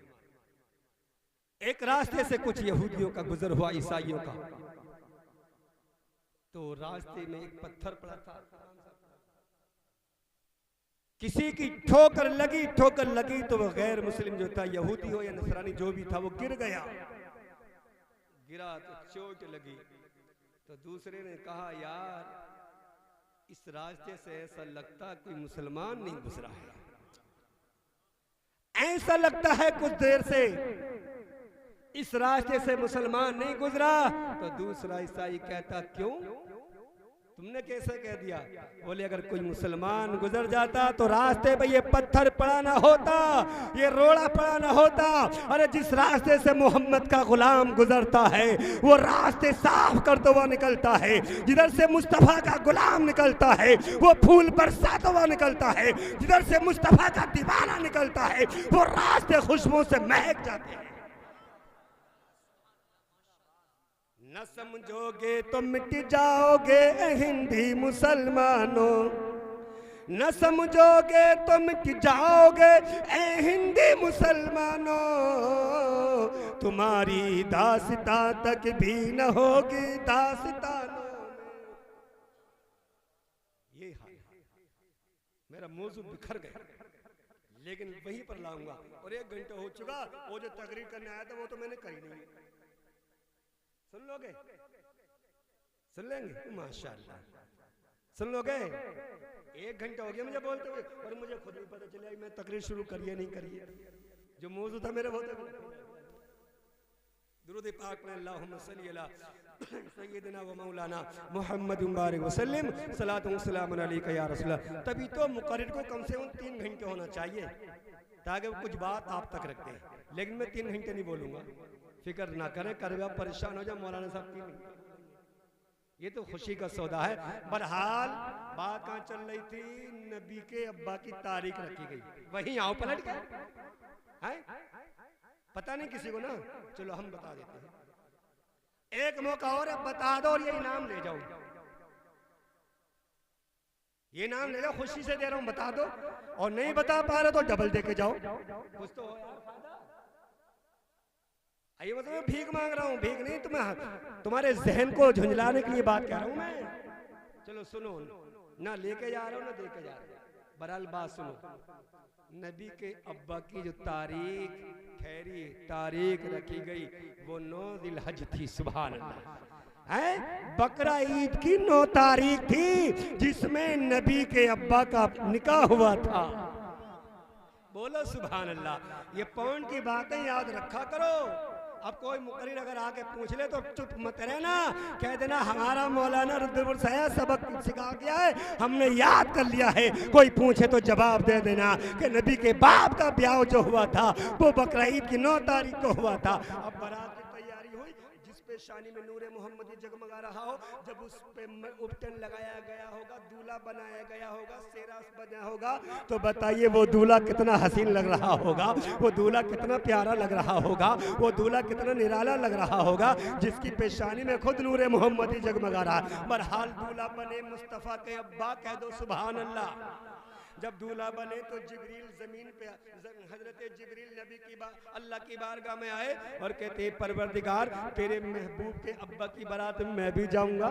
एक रास्ते से कुछ यहूदियों का गुजर हुआ, ईसाइयों का। तो रास्ते में एक पत्थर पड़ा था, किसी की ठोकर लगी तो वो गैर मुस्लिम जो था, यहूदी हो या नसरानी जो भी था, वो गिर गया। गिरा तो चोट लगी, तो दूसरे ने कहा यार इस रास्ते से ऐसा लगता कोई मुसलमान नहीं गुजरा है, ऐसा लगता है कुछ देर से इस रास्ते से मुसलमान नहीं गुजरा। तो दूसरा ईसाई कहता क्यों, तुमने कैसे कह दिया? बोले अगर कोई मुसलमान गुजर जाता तो रास्ते पे ये पत्थर पड़ा ना होता, ये रोड़ा पड़ा ना होता। अरे जिस रास्ते से मोहम्मद का गुलाम गुजरता है वो रास्ते साफ करता हुआ निकलता है, जिधर से मुस्तफा का गुलाम निकलता है वो फूल बरसाता हुआ निकलता है, जिधर से मुस्तफा का दीवाना निकलता है वो रास्ते खुशबू से महक जाते हैं। न समझोगे तो मिट जाओगे हिंदी मुसलमानों, न समझोगे तो मिट जाओगे ए हिंदी मुसलमानों, तुम्हारी दास्तां तक भी न होगी दास्तानों में। ये हाल, मेरा मौजू बिखर गया, लेकिन वहीं पर लाऊंगा। और 1 घंटा हो चुका, वो जो तकरीर करने आया था वो तो मैंने करी नहीं। सुन लोगे? सुन लेंगे? माशाअल्लाह, सुन लोगे? 1 घंटा हो गया मुझे बोलते हुए, और मुझे खुद भी पता चला मैं तकरीर शुरू करिए नहीं करिए, जो मौजू था मेरे बहुत। दुरूद पाक में अल्लाहुम्मा सल्ली अला सय्यिदना व मौलाना मुहम्मद मुबारक वसल्लम सलातु व सलामुन अलैका या रसूलल्लाह। तभी तो मुकर्रिर को कम से कम 3 घंटे होना चाहिए ताकि वो कुछ बात आप तक रखते हैं, लेकिन मैं 3 घंटे नहीं बोलूंगा, फिक्र ना करें, करेगा परेशान हो जाए मौलाना साहब 3 घंटे। ये तो खुशी का सौदा है। बहरहाल बात कहाँ चल रही थी? नबी के अब्बा की तारीख रखी गई, वहीं आओ पलट गए हैं, पता नहीं किसी को ना, चलो हम बता देते हैं। एक मौका और है, बता दो और ये इनाम ले जाओ, ये इनाम ले जाओ, खुशी से दे रहा हूं, बता दो। और नहीं बता पा रहे तो डबल दे के जाओ, कुछ तो हो यार फायदा। आइए मतलब भीख मांग रहा हूँ, भीख नहीं, तुम्हारे जहन को झुंझलाने के लिए बात कह रहा हूँ मैं। चलो सुनो, ना लेके जा रहा हूँ ना दे के जा रहा हूँ, बहरहाल बात सुनो। नबी के अब्बा की जो तारीख ठहरी, तारीख रखी गई, वो 9 जिलहज थी। सुभान अल्लाह है, बकरा ईद की 9 तारीख थी, जिसमें नबी के अब्बा का निकाह हुआ था। बोलो सुभान अल्लाह। ये पौंड की बातें याद रखा करो। अब कोई मुकर्रिर अगर आके पूछ ले तो चुप मत रहना, कह देना हमारा मौलाना रुद्रपुर साहब सबक सिखा गया है, हमने याद कर लिया है। कोई पूछे तो जवाब दे देना कि नबी के बाप का ब्याह जो हुआ था वो बकरा ईद की 9 तारीख को हुआ था। अब बारात की तैयारी हुई, जिस पे शानी में नूरे मोहम्मदी जगमगा रहा हो, जब उस पे उपटन लगाया गया होगा, दूल्हा बनाया गया होगा, सेरास बना होगा, तो बताइए वो दूल्हा कितना हसीन लग रहा होगा, वो दूल्हा कितना प्यारा लग रहा होगा, वो दूल्हा कितना निराला लग रहा होगा, जिसकी पेशानी में खुद नूरे मोहम्मदी जगमगा रहा। बहरहाल दूल्हा बने मुस्तफ़ा के अब्बा, कह दो सुभान अल्लाह। जब दूल्हा बने तो जिब्रील जमीन पे, हजरत जिब्रील नबी की अल्लाह की बारगाह में आए और कहते परवरदिगार तेरे महबूब के अब्बा की बारात में मैं भी जाऊंगा।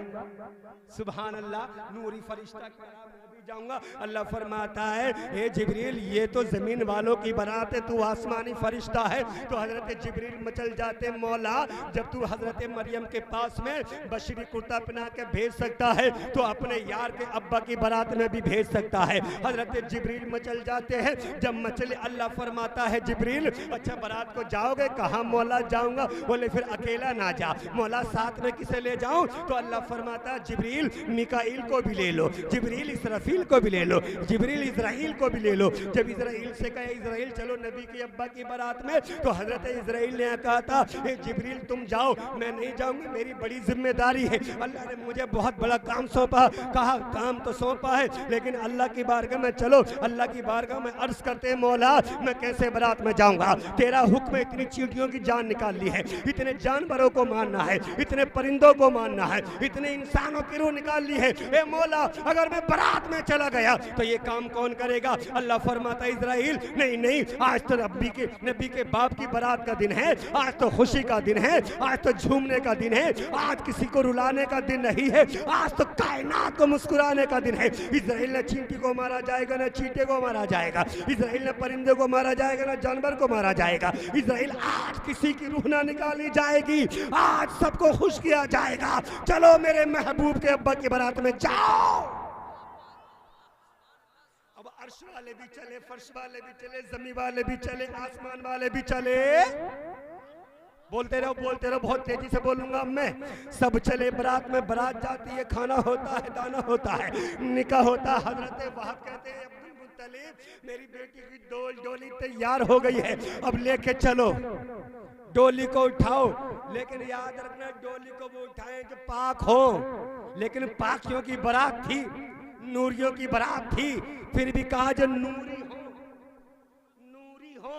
सुभान अल्लाह। नूरी फरिश्ता कहा मैं भी जाऊंगा। अल्लाह फरमाता है ए जिब्रील ये तो जमीन वालों की बारात है, तू आसमानी फरिश्ता है। तो हजरत जिब्रील मचल जाते, मौला जब तू हजरत मरियम के पास में बशरी कुर्ता पहना के भेज सकता है तो अपने यार के अब्बा की बारात में भी भेज सकता है। हजरत जिब्रील मचल जाते हैं। जब मचले अल्लाह फरमाता है जिब्रील अच्छा बारात को जाओगे? कहा मौला जाऊंगा। बोले फिर अकेला ना जा। मौला साथ में किसे ले जाऊं? तो अल्लाह फरमाता जिब्रील मिकाइल को भी ले लो, जिब्रील इसराफील को भी ले लो, जिब्रील इजराइल को भी ले लो। जब इजराइल से कहे इजराइल चलो नबी के अब्बा की बारात में, तो हजरत इजराइल ने कहा था ए जिब्रील तुम जाओ, मैं नहीं जाऊंगी, मेरी बड़ी जिम्मेदारी है। अल्लाह ने मुझे बहुत बड़ा काम सौंपा। कहा काम तो सौंपा है लेकिन अल्लाह की बारगाह में चलो। अल्लाह की बारगाह में अर्ज करते हैं मौला मैं कैसे बारात में जाऊंगा? तेरा हुक्म इतनी चींटियों की जान निकाल ली है, इतने जानवरों को मारना है, इतने परिंदों को मारना है, इतने इंसानों की रूह निकाल ली है। ए मौला अगर मैं बारात में चला गया तो ये काम कौन करेगा? अल्लाह फरमाता इजराइल नहीं नहीं, आज तो नबी के बाप की बारात का दिन है, आज तो खुशी का दिन है, आज तो झूमने का दिन है, आज किसी को रुलाने का दिन नहीं है, आज तो कायनात को मुस्कुराने का दिन है। इजराइल ने चींटी को मारा जाएगा, ना चींटे को मारा जाएगा। इजराइल ने परिंदे को मारा जाएगा, ना जानवर को मारा जाएगा। इजराइल आज किसी की रूह ना निकाली जाएगी, आज सबको खुश किया जाएगा। चलो मेरे महबूब के अब्बा की बारात में जाओ। अब अर्श वाले भी चले, फर्श वाले भी चले, जमीन वाले भी चले, आसमान वाले भी चले। बोलते रहो बहुत तेजी से बोलूंगा मैं। सब चले बारात में, बारात जाती है, खाना होता है, दाना होता है, निकाह होता है। हजरत वहाब कहते हैं अब्दुल मुत्तलिब मेरी बेटी की डोली तैयार हो गई है, अब लेके चलो, डोली को उठाओ। लेकिन याद रखना डोली को वो उठाएं जो पाक हो। लेकिन पाकियों की बारात थी, नूरियों की बारात थी, फिर भी कहा जो नूरी हो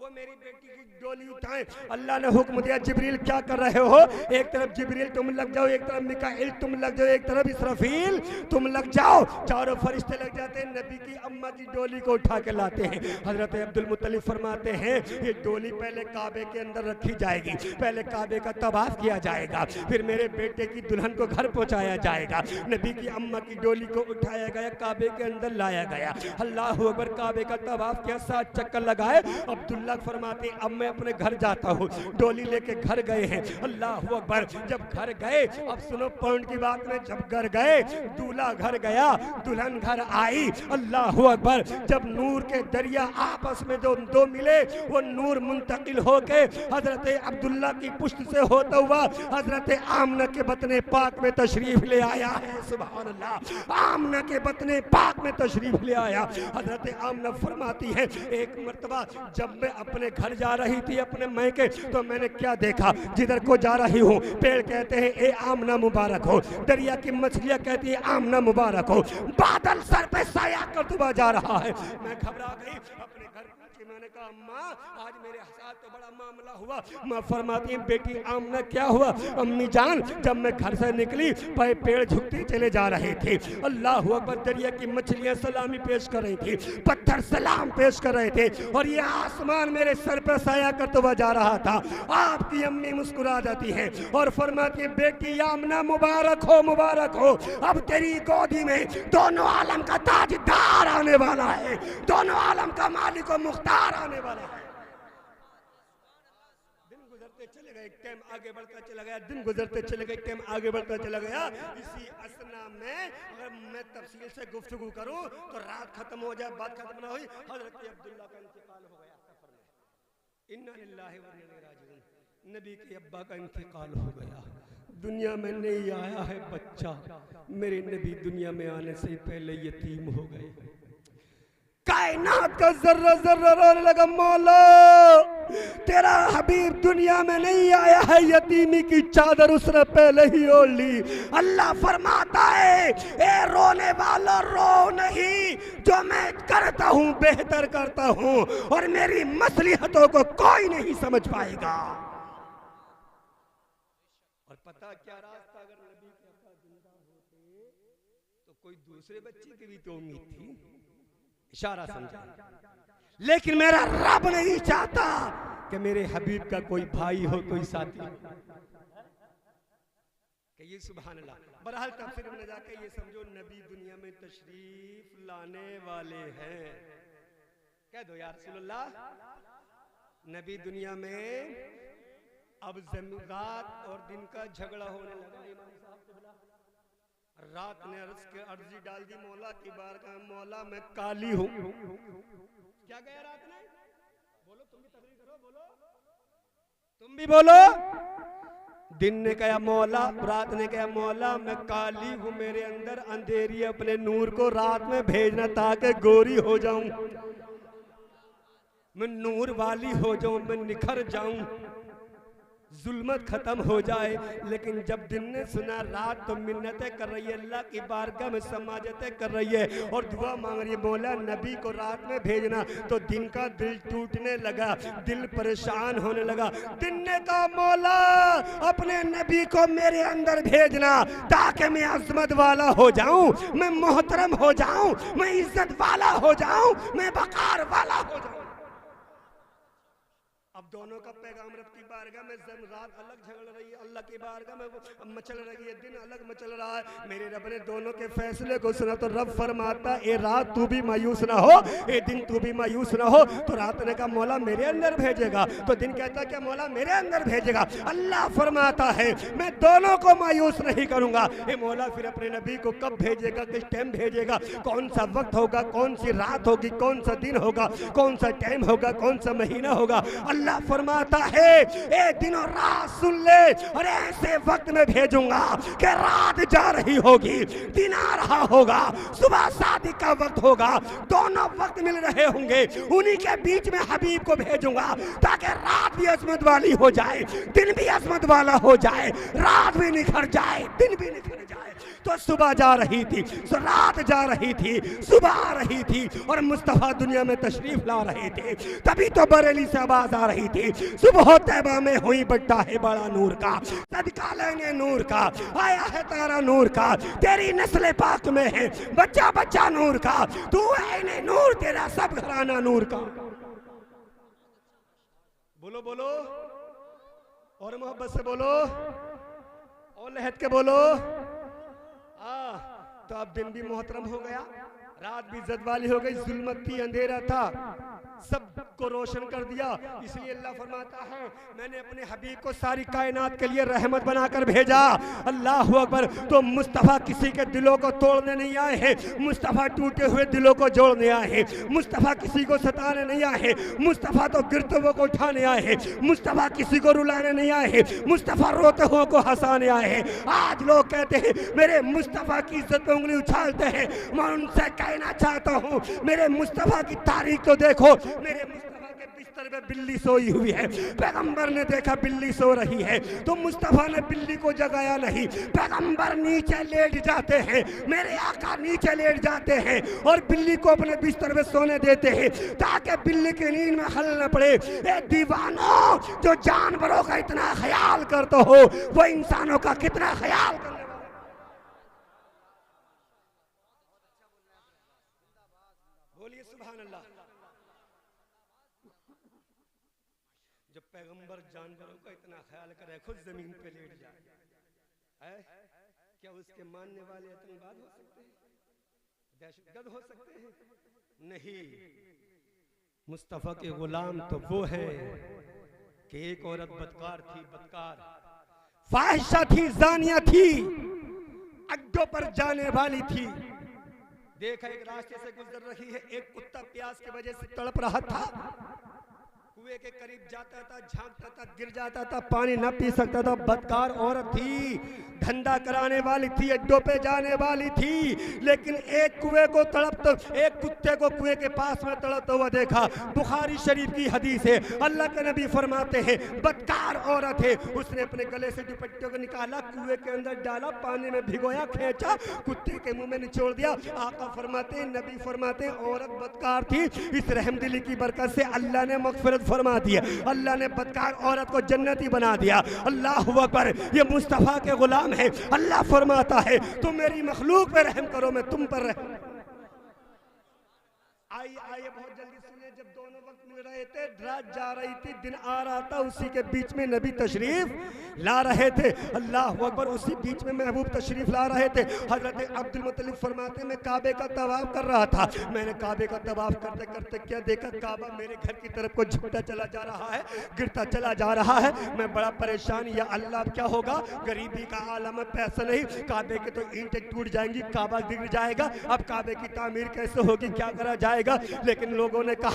वो मेरी बेटी की डोली उठाएं। अल्लाह ने हुक्म दिया जिब्रील क्या कर रहे हो? एक तरफ जिब्रील तुम लग जाओ, एक तरफ मिकाइल तुम लग जाओ, एक तरफ इसराफील तुम लग जाओ। चारों फरिश्ते लग जाते हैं, नबी की अम्मा की डोली को उठा के लाते हैं। हजरत अब्दुल मुत्तलिब फरमाते हैं ये डोली पहले काबे के अंदर रखी जाएगी, पहले काबे का तवाफ किया जाएगा, फिर मेरे बेटे की दुल्हन को घर पहुंचाया जाएगा। नबी की अम्मा की डोली को उठाया गया, काबे के अंदर लाया गया। अल्लाह अकबर, काबे का तवाफ किया, 7 चक्कर लगाए। अब्दुल्ला फरमाते अब मैं अपने घर जाता हूँ। डोली लेके घर गए हैं। अल्लाह अकबर, जब घर गए, अब सुनो पॉइंट की बात में, जब घर गए दूल्हा घर गया, दुल्हन घर आई। अल्लाह अकबर, जब नूर के दरिया आपस में जो दो मिले, वो नूर मुंतकिल होके हजरत अब्दुल्ला की पुश्त से होता हुआ हजरत आमना के बतने पाक में तशरीफ ले आया है। सुभान अल्लाह, आमना के बतने पाक में तशरीफ ले आया। हजरत आमना फरमाती है एक मर्तबा जब मैं अपने घर जा रही थी अपने मैके, तो मैंने क्या देखा? जिधर को जा रही हूँ पेड़ कहते हैं ए आमना मुबारक हो, दरिया की मछलियां कहती है आमना मुबारक हो, बादल सर पे साया करते हुआ जा रहा है। मैं घबरा गई, अपने घर पहुंची। मैंने कहा अम्मा आज मेरे साथ तो बड़ा मामला हुआ। माँ फरमाती है बेटी आमना क्या हुआ? अम्मी जान जब मैं घर से निकली पेड़ झुकते चले जा रहे थे। अल्लाह अकबर, दरिया की मछलियां सलामी पेश कर रही थी, पत्थर सलाम पेश कर रहे थे, और ये आसमान मेरे सर पर साया करते हुआ जा रहा था। आपकी अम्मी मुस्कुरा जाती है और फरमाती है बेटी आमना मुबारक हो, मुबारक हो, अब तेरी गोदी में दोनों आलम का ताजदार आने वाला है, दोनों आलम का मालिक और मुख्तार आने वाला है। दिन गुजरते चले गए, टाइम आगे बढ़ता चला गया, दिन गुजरते चले गए, टाइम आगे बढ़ता चला गया। इसी असना में अगर मैं तफसील से गुफ्तगू करूं तो रात खत्म हो जाए, बात खत्म ना हुई, हजरत अब्दुल्ला का इंतकाल हो गया सफर में। इन्ना लिल्लाहि व इन्ना इलैहि राजिऊन। नबी के अब्बा का इंतकाल हो गया, दुनिया में नहीं आया है बच्चा। मेरे नबी दुनिया में आने से पहले यतीम हो गए। कायनात का जर्रा जर्रा रोने लगा, मौला तेरा हबीब दुनिया में नहीं आया है, यतीमी की चादर उसने पहले ही ओढ़ ली। अल्लाह फरमाता है ए रोने वालों रो नहीं, जो मैं करता हूँ बेहतर करता हूँ, और मेरी मसलिहतों को कोई नहीं समझ पाएगा। और पता क्या रास्ता, अगर नबी के अब्बा जिंदा होते तो कोई दूसरे बच्चे की भी तो उम्मीद थी, इशारा समझा। लेकिन मेरा रब नहीं चाहता कि मेरे हबीब का कोई भाई हो, कोई साथी। कि ये सुभान अल्लाह। बहरहाल तफसीर में जाके ये समझो नबी दुनिया में तशरीफ लाने वाले हैं। कह दो या रसूलल्लाह, नबी दुनिया में अब रात और दिन का झगड़ा होने लगा। इमाम साहब रात ने अर्जी डाल दी मौला की बार का, मौला मैं काली हूं। क्या गया रात ने? बोलो, तुम भी तकरीर करो, बोलो, तुम भी बोलो। दिन ने कहा मौला, रात ने कहा मौला मैं काली हूं, मेरे अंदर अंधेरी, अपने नूर को रात में भेजना ताकि गोरी हो जाऊं, मैं नूर वाली हो जाऊं, मैं निखर जाऊं, जुल्मत खत्म हो जाए। लेकिन जब दिन ने सुना रात तो मिन्नतें कर रही है, अल्लाह की बारगाह में समाजतें कर रही है और दुआ मांग रही है, मौला नबी को रात में भेजना। तो दिन का दिल टूटने लगा, दिल परेशान होने लगा। दिन ने कहा मौला अपने नबी को मेरे अंदर भेजना ताकि मैं अजमत वाला हो जाऊं, मैं मोहतरम हो जाऊं, मैं इज्जत वाला हो जाऊं, मैं वकार वाला हो जाऊं। अब दोनों का पैगाम रब की बारगाह में रात अलग झगड़ रही है, अल्लाह की बारगाह में मचल रही है, दिन अलग मचल रहा है। मेरे रब ने दोनों के फैसले को सुना तो रब फरमाता ए रात तू भी मायूस ना हो, ए दिन तू भी मायूस ना हो। तो रात ने कहा मौला मेरे अंदर भेजेगा, तो दिन कहता क्या मौला मेरे अंदर भेजेगा। अल्लाह फरमाता है मैं दोनों को मायूस नहीं करूंगा। ए मौला फिर अपने नबी को कब भेजेगा, किस टाइम भेजेगा, कौन सा वक्त होगा, कौन सी रात होगी, कौन सा दिन होगा, कौन सा टाइम होगा, कौन सा महीना होगा। अल्लाह फरमाता है ए दिन और रात सुन ले, और ऐसे वक्त में भेजूंगा कि रात जा रही होगी, दिन आ रहा होगा, सुबह शादी का वक्त होगा, दोनों वक्त मिल रहे होंगे, उन्हीं के बीच में हबीब को भेजूंगा ताकि रात भी अजमत वाली हो जाए, दिन भी अजमत वाला हो जाए, रात भी निखर जाए, दिन भी निखर जाए। तो सुबह जा रही थी, रात जा रही थी, सुबह आ रही थी और मुस्तफा दुनिया में तशरीफ ला रहे थे। तभी तो बरेली से आवाज आ रही थी सुबह तैबा में हुई बट्टा है बड़ा नूर का, सदका लेंगे नूर का, आया है तारा नूर का, तेरी नस्ल पाक में है बच्चा बच्चा नूर का, तू है नूर, तेरा सब घराना नूर का। बोलो बोलो और मोहब्बत से बोलो और लहद के बोलो। तो अब दिन भी मोहतरम हो गया, रात भी इज्जत वाली हो गई, जुल्मत थी, अंधेरा था, सबको रोशन कर दिया। इसलिए अल्लाह फरमाता है मैंने अपने हबीब को सारी कायनात के लिए रहमत बनाकर भेजा। अल्लाह अकबर। तो मुस्तफ़ा किसी के दिलों को तोड़ने नहीं आए हैं, मुस्तफ़ा टूटे हुए दिलों को जोड़ने आए हैं, मुस्तफ़ा किसी को सताने नहीं आए हैं, मुस्तफ़ा तो गिरते हुए को उठाने आए हैं, मुस्तफ़ा किसी को रुलाने नहीं आए हैं, मुस्तफ़ा रोते हुए को हंसाने आए हैं। आज लोग कहते हैं मेरे मुस्तफ़ा की इज्जत पे उंगली उछालते हैं, मैं उनसे कहना चाहता हूँ मेरे मुस्तफ़ा की तारीख तो देखो, मेरे मुस्तफा के बिस्तर में बिल्ली सोई हुई है, पैगंबर ने देखा बिल्ली सो रही है तो मुस्तफा ने बिल्ली को जगाया नहीं, पैगंबर नीचे लेट जाते हैं, मेरे आका नीचे लेट जाते हैं और बिल्ली को अपने बिस्तर में सोने देते हैं ताकि बिल्ली की नींद में खलल न पड़े। ए दीवानों, जो जानवरों का इतना ख्याल करते हो वो इंसानों का कितना ख्याल करने वाले। बोलिए सुभान अल्लाह। जब पैगंबर जानवरों का इतना ख्याल करे, खुद जमीन पे लेट जाए, है क्या उसके मानने वाले आतंकवाद हो सकते हैं, दहशतगर्द हो सकते हैं? नहीं, मुस्तफा के गुलाम तो वो है कि एक औरत बदकार थी, बदकार फाहिशा थी, जानिया थी, अड्डों पर जाने वाली थी। देखा एक रास्ते से गुजर रही है, एक कुत्ता प्यास की वजह से तड़प रहा था, कुएं के करीब जाता था, झांकता था, गिर जाता था, पानी न पी सकता था। बदकार औरत थी, धंधा कराने वाली थी, अड्डों पे जाने वाली थी, लेकिन एक कुएं को एक कुत्ते को कुएं के पास में तड़पता हुआ देखा। बुखारी शरीफ की हदीस है, अल्लाह के नबी फरमाते हैं बदकार औरत है, उसने अपने गले से दुपट्टे को निकाला, कुएं के अंदर डाला, पानी में भिगोया, खींचा, कुत्ते के मुंह में निचोड़ दिया। आका फरमाते हैं, नबी फरमाते हैं औरत बदकार थी, इस रहमदिली की बरकत से अल्लाह ने मगफिरत फरमा दिया, अल्लाह ने बदकार औरत को जन्नती बना दिया। अल्लाह अकबर। ये मुस्तफा के गुलाम है, अल्लाह फरमाता है तुम मेरी मखलूक पे रहम करो, मैं तुम पर रहम। आइए बहुत जल्दी सुनिए। ये जब दोनों वक्त मिल रहे थे, रात जा रही थी, दिन आ रहा था, उसी के बीच में नबी तशरीफ ला रहे थे। अल्लाह अकबर, उसी बीच में महबूब तशरीफ ला रहे थे। हजरत अब्दुल मुत्तलिब फरमाते, मैं काबे का तवाफ कर रहा था, मैंने काबे का तवाफ करते करते क्या देखा, काबा मेरे घर की तरफ को झुकता चला जा रहा है, गिरता चला जा रहा है। मैं बड़ा परेशान, या अल्लाह अब क्या होगा, गरीबी का आलम है, पैसा नहीं, काबे के तो ईंटें टूट जाएंगी, काबा गिर जाएगा, अब काबे की तामीर कैसे होगी, क्या करा जाएगा। लेकिन लोगों ने कहा,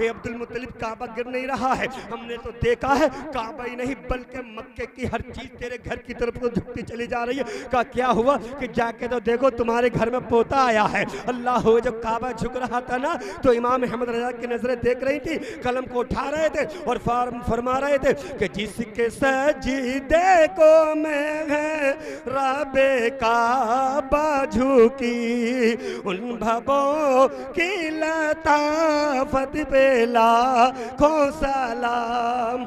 ए अब्दुल मुत्तलिब, काबा गिर नहीं रहा है, हमने तो देखा है, काबा ही नहीं बल्कि मक्के की हर चीज तेरे घर की तरफ को झुकती चली जा रही है। कहा क्या हुआ, कि जाके तो देखो तुम्हारे घर में पोता आया है। अल्लाह हो, जब काबा झुक रहा था ना, तो इमाम अहमद रजा की नजरें देख रही थी, कलम को उठा रहे थे और फरमा रहे थे कि जिसके सजीदे को मैं है राबे काबा झुकी, उन भवों की लताफत पे लाखों सलाम।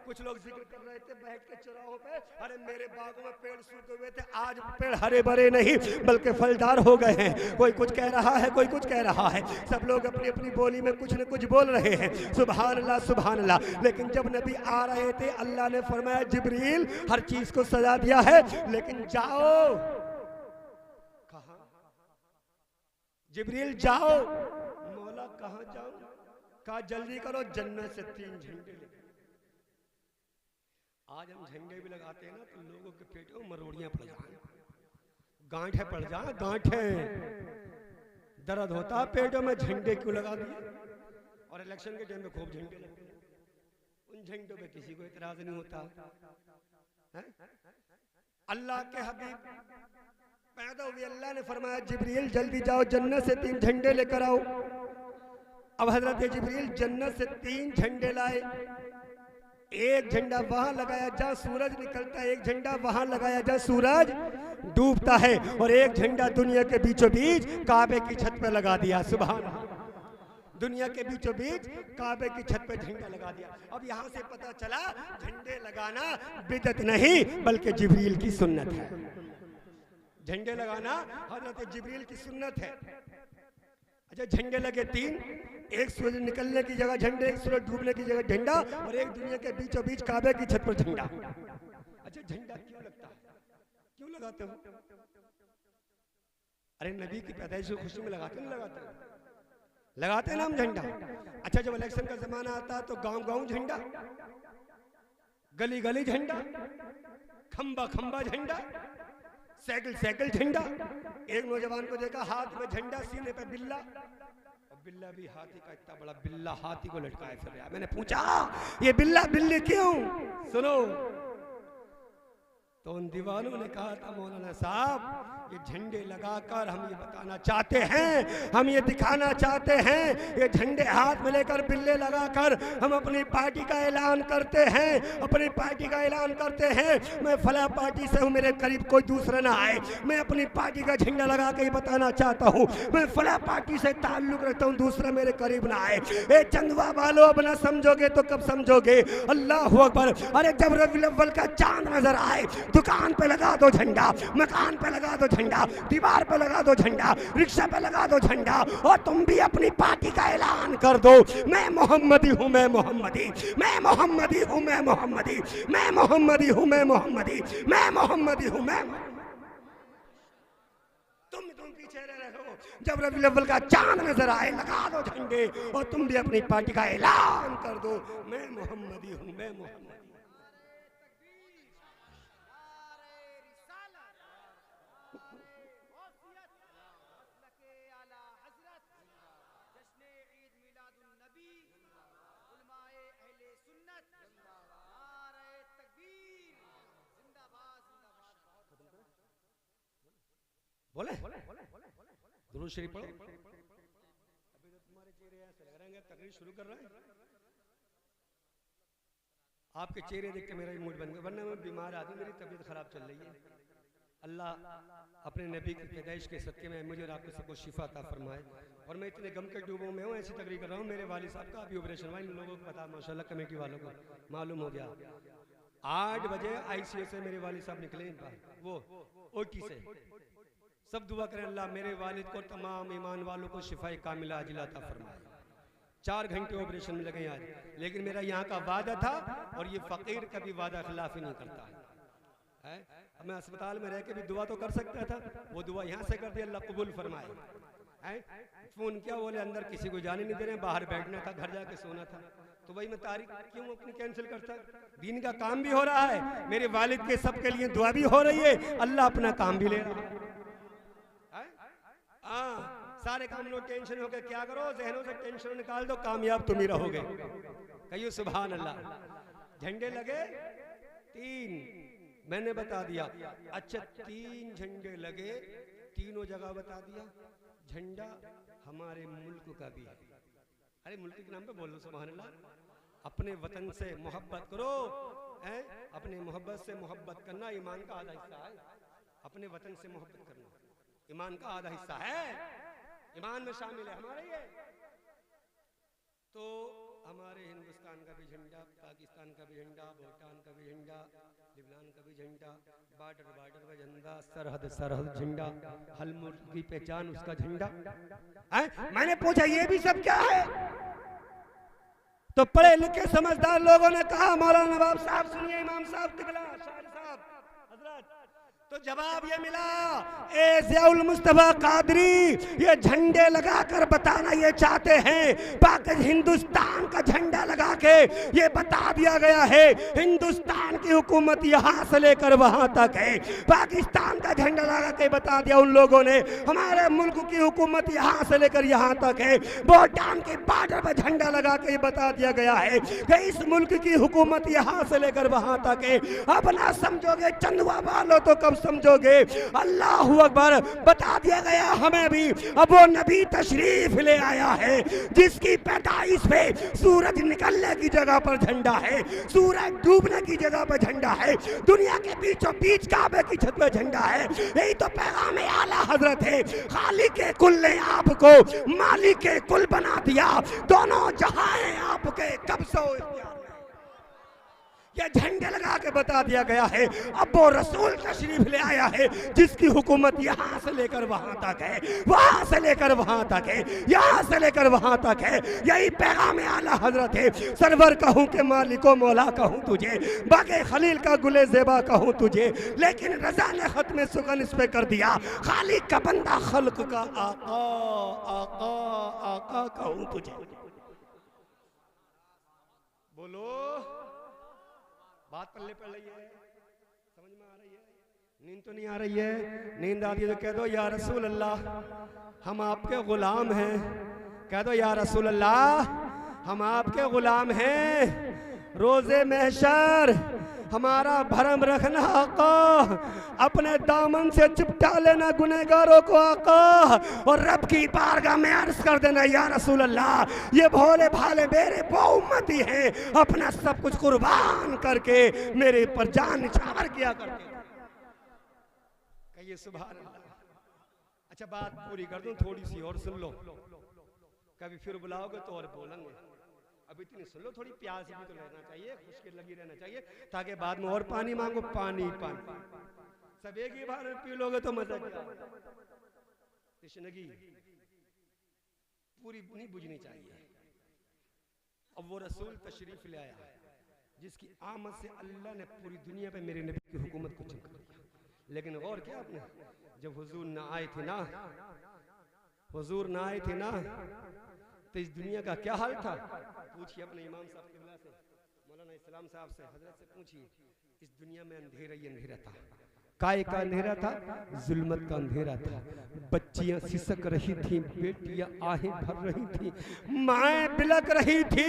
कुछ लोग जिक्र कर रहे थे बैठ के चौराहों पे, अरे मेरे बागों में पेड़ सूखे हुए थे, आज पेड़ हरे भरे नहीं बल्कि फलदार हो गए हैं। कोई कुछ कह रहा है, कोई कुछ कह रहा है, सब लोग अपनी अपनी बोली में कुछ न कुछ बोल रहे हैं। सुभान अल्लाह, सुभान अल्लाह। लेकिन जब नबी आ रहे थे, अल्लाह ने फरमाया, जिब्रील हर चीज को सजा दिया है, लेकिन जाओ। कहा जिब्रील जाओ, मौला कहाँ जाओ, कहा जल्दी करो, जन्नत से 3 झंडे लेके। आज हम झंडे भी लगाते हैं ना, तो लोगों के पेटों में मरोड़ियां पड़ जाए, गांठें पड़ जाए, गांठें दर्द होता है पेटों में, झंडे क्यों लगा दिए। और इलेक्शन के टाइम में खूब झंडे लगते हैं, उन झंडों पे किसी को इतराज नहीं होता है? अल्लाह के हबीब पैदा हुए, अल्लाह ने फरमाया, जिब्रील जल्दी जाओ, जन्नत से 3 झंडे लेकर आओ। अब हजरत जिब्रील जन्नत से 3 झंडे लाए। एक झंडा वहां लगाया जहां सूरज निकलता है, एक झंडा वहां लगाया जहां सूरज डूबता है, और एक झंडा दुनिया के बीचों बीच काबे की छत पे लगा दिया। सुभान अल्लाह, दुनिया के बीचों बीच काबे की छत पे झंडा लगा दिया। अब यहां से पता चला, झंडे लगाना बिदअत नहीं बल्कि जिब्रील की सुन्नत है। झंडे लगाना हजरत जिब्रील की सुन्नत है। अच्छा, झंडे लगे 3, एक सूरज निकलने की जगह झंडे, एक सूरज डूबने की जगह झंडा, और एक दुनिया के बीचों बीच काबे की छत पर झंडा। अच्छा, झंडा क्यों लगता है, क्यों लगाते हो? अरे नबी की पैदाइश की खुशी में लगाते नहीं लगाते हैं ना हम झंडा। अच्छा, जब इलेक्शन का जमाना आता तो गांव गांव झंडा, गली गली झंडा, खंबा खंबा झंडा, साइकिल साइकिल झंडा। एक नौजवान को देखा, हाथ में झंडा, सीने पे बिल्ला, और बिल्ला भी हाथी का, इतना बड़ा बिल्ला हाथी को लटकाए फिर रहा। मैंने पूछा, ये बिल्ला बिल्ली क्यों? सुनो, तो उन दीवानों ने कहा था, मौलाना साहब ये झंडे लगाकर हम ये बताना चाहते हैं, हम ये दिखाना चाहते हैं, ये झंडे हाथ में लेकर बिल्ले लगाकर हम अपनी पार्टी का ऐलान करते हैं, अपनी पार्टी का ऐलान करते हैं। मैं फला पार्टी से हूँ, मेरे करीब कोई दूसरा ना आए, मैं अपनी पार्टी का झंडा लगा के बताना चाहता हूँ, मैं फला पार्टी से ताल्लुक रखता हूँ, दूसरा मेरे करीब ना आए। ए चंदवा वालों, अब ना समझोगे तो कब समझोगे? अल्लाह अकबर। अरे जब रबीउल अव्वल का चांद नजर आए, दुकान पे लगा दो झंडा, मकान पे लगा दो झंडा, दीवार पे लगा दो झंडा, रिक्शा पे लगा दो झंडा, और तुम भी अपनी पार्टी का ऐलान कर दो, मैं मोहम्मदी हूँ, मैं मोहम्मदी, मैं मोहम्मदी हूँ, मैं मोहम्मदी, मैं मोहम्मदी हूँ, मैं मोहम्मदी, मैं मोहम्मदी हूँ, मैं। तुम पीछे रह रहे हो। जब रबीउल अव्वल का चांद नजर आए, लगा दो झंडे, और तुम भी अपनी पार्टी का ऐलान कर दो, मैं मोहम्मदी हूँ, मैं मोहम्मदी। बोले दुरूद शरीफ पढ़ो। अभी तो तुम्हारे चेहरे ऐसे लग रहे हैं तकरीर शुरू कर रहे हैं। आपके चेहरे देख के मेरा मूड बन गया, वरना मैं बीमार आदमी, मेरी तबीयत खराब चल रही है। अल्लाह अपने नबी की पैदाइश के सदके में मुझे और आपको सबको शिफा अता फरमाए। और मैं इतने गम के डूबों में हूँ, ऐसी तकरीर कर रहा हूँ। मेरे वालिद साहब का अभी ऑपरेशन हुआ, इन लोगों को पता, माशाल्लाह कमेटी वालों को मालूम हो गया। 8 बजे ICU से मेरे वालिद साहब निकले, इन पर वो OT से। सब दुआ करें अल्लाह मेरे वालिद को, तमाम ईमान वालों को शिफाए कामिला अजिला अता फरमाए। 4 घंटे ऑपरेशन में लगे आज, लेकिन मेरा यहाँ का वादा था और ये फकीर कभी वादा खिलाफी नहीं करता है। अब मैं अस्पताल में रह के भी दुआ तो कर सकता था, वो दुआ यहाँ से कर दी, अल्लाह कबूल फरमाए। फोन किया, बोले अंदर किसी को जाने नहीं दे रहे, बाहर बैठना था, घर जाके सोना था। तो भाई मैं तारीख क्यों अपनी कैंसिल करता? दीन का काम भी हो रहा है, मेरे वालिद के सबके लिए दुआ भी हो रही है, अल्लाह अपना काम भी ले रहा है। सारे काम लो, टेंशन हो गए, क्या करो, जहनों से टेंशन निकाल दो, कामयाब तुम ही रहोगे। कहियो सुभान अल्लाह। झंडे लगे 3, मैंने बता दिया। अच्छा 3 झंडे लगे, तीनों जगह बता दिया। झंडा हमारे मुल्क का भी है। अरे मुल्क के नाम पे बोलो सुभान अल्लाह। अपने वतन से मोहब्बत करो, अपने मोहब्बत से मोहब्बत करना ईमान का आधा हिस्सा है। अपने वतन से मोहब्बत करना ईमान का आधा हिस्सा है, ईमान में शामिल है हमारे ये। तो हमारे हिंदुस्तान का भी झंडा, पाकिस्तान का भी झंडा, भूटान का भी झंडा, लिबान का भी झंडा, बॉर्डर का झंडा, सरहद झंडा, हर मुल्क की पहचान उसका झंडा। मैंने पूछा ये भी सब क्या है? तो पढ़े लिखे समझदार लोगों ने कहा, मौलाना नवाब साहब सुनिए, इमाम साहब, किबला शाह साहब, हजरत। तो जवाब ये मिला, ए ज़ियाउल मुस्तफा कादरी ये झंडे लगाकर बताना ये चाहते हैं, पाकिस्तान हिंदुस्तान का झंडा लगा के ये बता दिया गया है हिंदुस्तान की हुकूमत यहाँ से लेकर वहां तक है। पाकिस्तान का झंडा लगा के बता दिया उन लोगों ने हमारे मुल्क की हुकूमत यहाँ से लेकर यहाँ तक है। भूटान के बॉर्डर पर झंडा लगा के बता दिया गया है कि इस मुल्क की हुकूमत यहाँ से लेकर वहां तक है। अब ना समझोगे चंदुआ वालों तो कब समझोगे? अल्लाहू अकबर। बता दिया गया हमें भी, अब वो नबी तशरीफ ले आया है जिसकी पैदाइश पे सूरज निकलने की जगह पर झंडा है, सूरज डूबने की जगह पर झंडा है, दुनिया के बीचों बीच काबे की छत पर झंडा है। यही तो पैगाम आला हजरत है। खालिक के कुल ने आपको मालिक के कुल बना दिया, दोनों जहां आपके कब्ज़ों इख्तियार। ये झंडे लगा के बता दिया गया है अब वो रसूल तशरीफ ले आया है जिसकी हुकूमत यहाँ से लेकर वहां तक है, वहां से लेकर वहां तक है, यहाँ से लेकर वहां तक है। यही पैगाम आला हजरत है। सरवर कहूँ के मालिको मौला कहूँ तुझे, बागे खलील का गुले ज़ेबा कहूँ तुझे, लेकिन रजा ने खत्म सुगन इस पे कर दिया, खालिक का बंदा खल्क का आका आका आका कहूँ तुझे। बोलो, बात पल्ले पड़ रही है, समझ में आ रही है? नींद तो नहीं आ रही है? नींद आती है तो कह दो या रसूल अल्लाह हम आपके गुलाम हैं। कह दो या रसूल अल्लाह हम आपके गुलाम हैं। रोजे महशर हमारा भरम रखना आका, अपने दामन से चिपटा लेना गुनहगारों को आका, और रब की बारगाह में अर्ज कर देना या रसूल अल्लाह ये भोले भाले मेरे वो उम्मती हैं, अपना सब कुछ कुर्बान करके मेरे पर जान निछावर किया करते। कहिए सुभान अल्लाह। अच्छा बात पूरी कर दूं, थोड़ी सी और सुन लो, कभी फिर बुलाओगे तो और बोलेंगे। अब इतनी सुन लो, थोड़ी प्यास भी तो रहना चाहिए, खुश्क लगी रहना चाहिए, ताकि बाद में और पानी मांगो। पानी पानी सब एक ही बार पी लोगे तो मजा क्या? तृष्णगी पूरी नहीं बुझनी चाहिए। अब वो रसूल तशरीफ ले आया जिसकी आमद से अल्लाह ने पूरी दुनिया पे मेरे नबी की हुकूमत को चमका दिया। लेकिन गौर किया आपने, जब हुजूर ना आए थे ना, हुजूर ना आए थे ना, तो इस दुनिया का क्या हाल था? पूछिए अपने इमाम साहब किबला से, मौलाना इस्लाम साहब से, हजरत से पूछिए। इस दुनिया में अंधेरा ही अंधेरा था। काय का अंधेरा था? जुल्मत का अंधेरा था। बच्चियां सिसक रही थी, बेटियां आहें भर रही थी, माएं बिलक रही थी।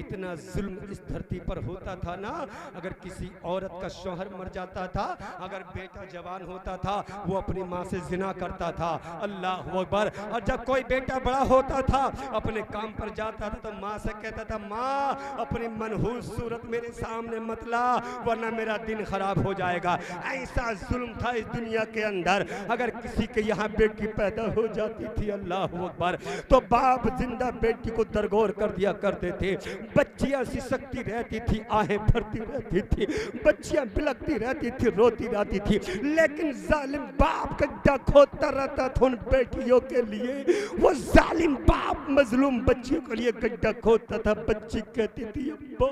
इतना जुल्म इस धरती पर होता था ना, अगर किसी औरत का शौहर मर जाता था, अगर बेटा जवान होता था, वो अपनी माँ से जिना करता था। अल्लाह अकबर। और जब कोई बेटा बड़ा होता था, अपने काम पर जाता था, तो माँ से कहता था माँ अपनी मनहूस सूरत मेरे सामने मत ला, वरना मेरा दिन खराब हो जाएगा। ऐसा क्या जुल्म था इस दुनिया के अंदर। अगर किसी के यहाँ बेटी पैदा हो जाती थी, अल्लाह अकबर, तो बाप जिंदा बेटी को दरगोर कर दिया करते थे। बच्चियां सिसकती रहती थी, आहें भरती रहती थी, बच्चियां बिलकती रहती थी, रोती रहती थी, लेकिन जालिम बाप गड्ढा खोदता रहता था उन बेटियों के लिए। वो जालिम बाप मजलूम बच्चियों के लिए गड्ढा खोदता था। बच्ची कहती थी, अब्बा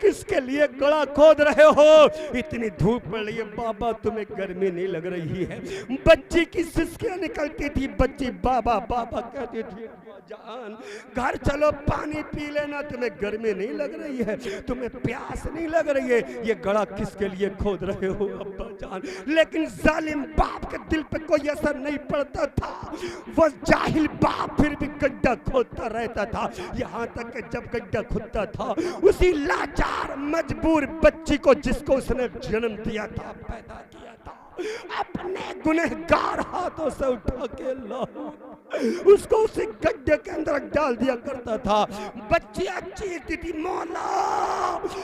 किसके लिए गड़ा खोद रहे हो, इतनी धूप पड़ रही है, बाबा तुम्हें गर्मी नहीं लग रही है। बच्ची की सिसकियां निकलती थी, बच्ची बाबा बाबा कहती थी, जान घर चलो पानी पी लेना, तुम्हें गर्मी नहीं लग रही है, तुम्हें प्यास नहीं लग रही है, ये गड़ा किसके लिए खोद रहे हो अब्बा जान। लेकिन जालिम बाप के दिल पे कोई असर नहीं पड़ता था। वो जाहिल बाप फिर भी गड्ढा खोदता रहता था। यहाँ तक कि जब गड्ढा खुदता था, उसी लाचार मजबूर बच्ची को जिसको उसने जन्म दिया था, पैदा किया था, अपने गुनहगार हाथों से उठा के उसको उसी गड्ढे के अंदर डाल दिया करता था। बच्चियां चीखती थी, मौला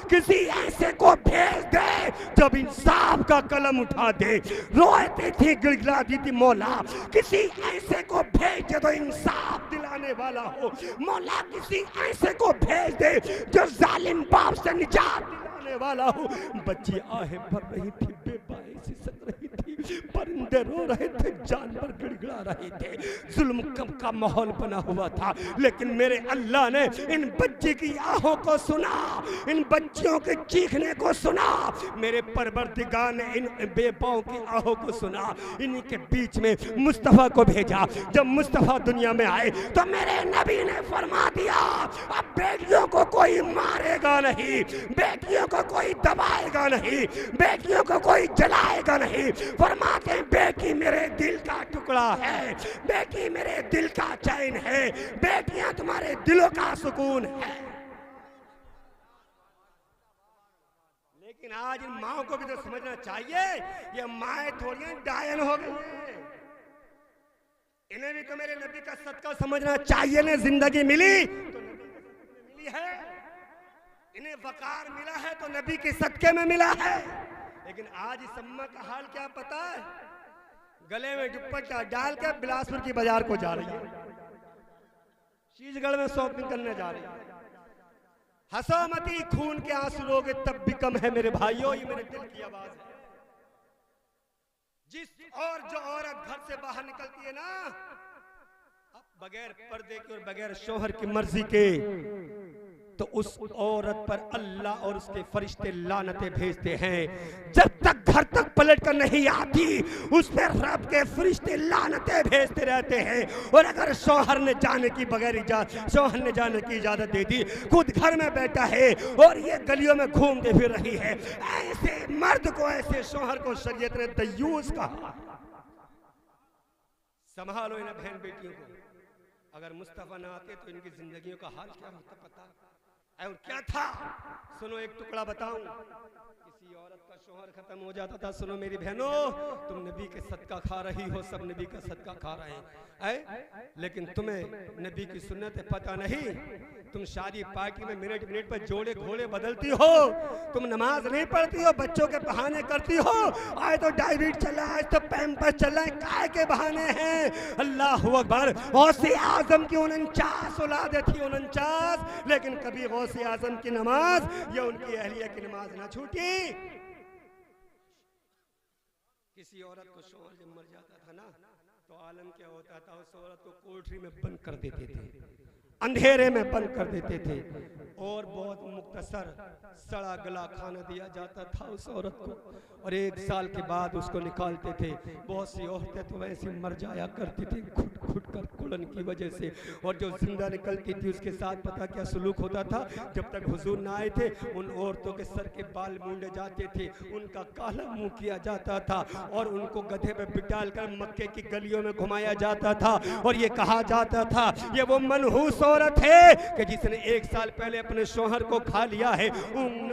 किसी ऐसे को भेज दे जब इंसाफ का कलम उठा दे। रोती थी, गिड़गिड़ाती थी, मौला किसी ऐसे को भेज दे तो इंसाफ दिलाने वाला हो, मौला किसी ऐसे को भेज दे जो जालिम बाप से निजात दिलाने वाला हो। बच्ची आहें भर रही थी, बेबाई सिसक रही थी, परिंदे रो रहे थे, जानवर गिड़गिड़ा रहे थे, जुल्म का माहौल बना हुआ था। लेकिन मेरे अल्लाह ने इन बच्ची की आहों को सुना, इन बच्चियों के चीखने को सुना। मेरे परवरदिगार ने इन बेपाओं की आहों को सुना, इन्हीं के बीच में मुस्तफा को भेजा। जब मुस्तफा दुनिया में आए तो मेरे नबी ने फरमा दिया, अब बेटियों को कोई मारेगा नहीं, बेटियों को कोई दबाएगा नहीं, बेटियों को कोई जलाएगा नहीं। फरमाते हैं, बेटी मेरे दिल का टुकड़ा है, बेटी मेरे दिल का चैन है, बेटियां तुम्हारे दिलों का सुकून है। लेकिन आज इन माओ को भी तो समझना चाहिए, ये माएं थोड़ी डायन हो गई हैं। इन्हें भी तो मेरे नबी का सदका समझना चाहिए ना। जिंदगी मिली तो मिली है, इन्हें वकार मिला है तो नबी के सदके में मिला है। लेकिन आज इस अम्मा का हाल क्या पता है, गले में दुपट्टा डाल के बिलासपुर की बाजार को जा रही है, शीशगढ़ में शॉपिंग करने जा रही है। हसोमती खून के आंसू रोगे तब भी कम है मेरे भाइयों, ये मेरे दिल की आवाज है। जिस और जो औरत घर से बाहर निकलती है ना, अब बगैर पर्दे के और बगैर शोहर की मर्जी के, तो उस औरत पर अल्लाह और उसके फरिश्ते लानतें भेजते हैं। जब तक घर तक पलट कर नहीं आती, उस पर रब के फरिश्ते लानतें भेजते रहते हैं। और अगर शौहर ने जाने की बगैर शौहर ने जाने की इजाजत दे दी, खुद घर में बैठा है और ये गलियों में घूमते फिर रही है, ऐसे मर्द को, ऐसे शौहर को शरीयत ने दयूस कहा। संभालो इन बहन बेटियों को। अगर मुस्तफा ना आते तो इनकी जिंदगियों का हाल क्या होता पता और क्या था। सुनो एक टुकड़ा बताऊं, किसी औरत का शौहर खत्म हो जाता था, सुनो मेरी बहनों, तुम नबी के सदका खा रही हो, सब नबी का सदका खा रहे हैं, लेकिन तुम्हें नबी की सुन्नत पता नहीं। तुम शादी पार्टी में मिनट मिनट पर जोड़े घोड़े बदलती हो, तुम नमाज नहीं पढ़ती हो, बच्चों के बहाने करती हो। आज तो डायबिट चला, आज तो पैम्पर चला, काय के बहाने हैं। अल्लाह अकबर। गौसे आजम की 49 औलादें थी, 49, लेकिन कभी गौसे आजम की नमाज या उनकी अहलिया की नमाज ना छूटी। किसी औरत को शौहर जब मर जाता था ना, तो आलम क्या होता था, उस औरत को कोठरी में बंद कर देते थे, अंधेरे में बंद कर देते थे, और बहुत मुख्तसर सड़ा गला खाना दिया जाता था उस औरत को, और 1 साल के बाद उसको निकालते थे। बहुत सी औरतें तो वैसे मर जाया करती थी घुट घुट कर कुलन की वजह से, और जो जिंदा निकलती थी उसके साथ पता क्या सलूक होता था। जब तक हुजूर ना आए थे, उन औरतों के सर के बाल मूंडे जाते थे, उनका काला मुंह किया जाता था, और उनको गधे पे बिठाल कर मक्के की गलियों में घुमाया जाता था, और ये कहा जाता था ये वो मनहूस औरत है कि जिसने 1 साल पहले अपने शौहर को खा लिया है।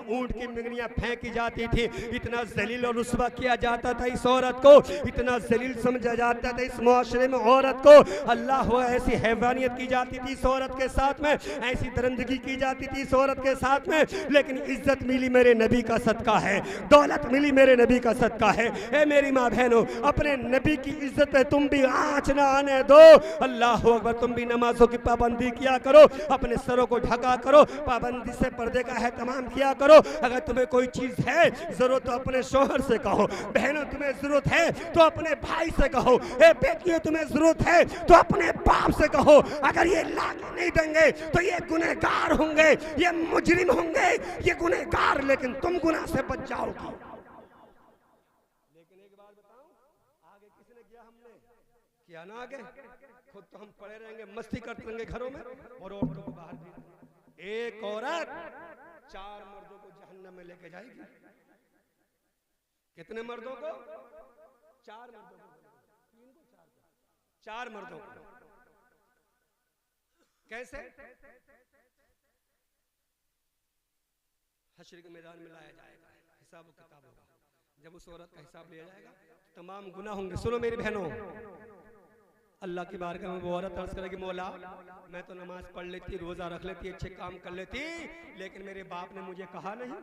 ऊंट की मिंगनियां फेंकी जाती थी, इतना जलील और रुस्वा किया जाता था इस औरत को, इतना जलील समझा जाता था इस मुआशरे में औरत को। अल्लाह हो, ऐसी हैवानियत की जाती थी इस औरत के साथ में, ऐसी दरिंदगी की जाती थी इस औरत के साथ में। लेकिन इज्जत मिली मेरे नबी का सदका है, दौलत मिली मेरे नबी का सदका है। ए मेरी माँ बहनों, अपने नबी की इज्जत पे तुम भी आंच ना आने दो। अल्लाह अकबर, तुम भी नमाजों की पाबंदी किया करो, अपने सरों को ढका करो, पाबंदी से पर्दे का एहतमाम किया करो। अगर तुम्हें कोई चीज है जरूरत तो अपने शौहर से कहो, बहनों तुम्हें जरूरत है तो अपने भाई से कहो, ए बेटियों तुम्हें जरूरत है तो अपने बाप से कहो। अगर ये लाके नहीं देंगे तो ये गुनहगार होंगे, ये मुजरिम होंगे, ये गुनहगार, लेकिन तुम गुनाह से बच जाओगी। लेकिन एक बात बताऊं, आगे किसने किया? हमने किया ना आगे। खुद तो हम पड़े रहेंगे, मस्ती करते रहेंगे घरों में और औरतों को बाहर भी। एक औरत 4 मर्दों को जहन्नम में लेके जाएगी। कितने मर्दों को? 4 मर्दों को, 3 को 4 को, 4 मर्दों को। कैसे? हश्र के मैदान में लाया जाएगा, हिसाब व किताब होगा। जब उस औरत का हिसाब लिया जाएगा तो तमाम गुनाह होंगे। सुनो मेरी बहनों, अल्लाह की बारगाह में वो औरत अर्ज करेगी, मौला मैं तो नमाज पढ़ लेती, रोजा रख लेती, अच्छे काम कर लेती, लेकिन मेरे बाप ने मुझे कहा नहीं,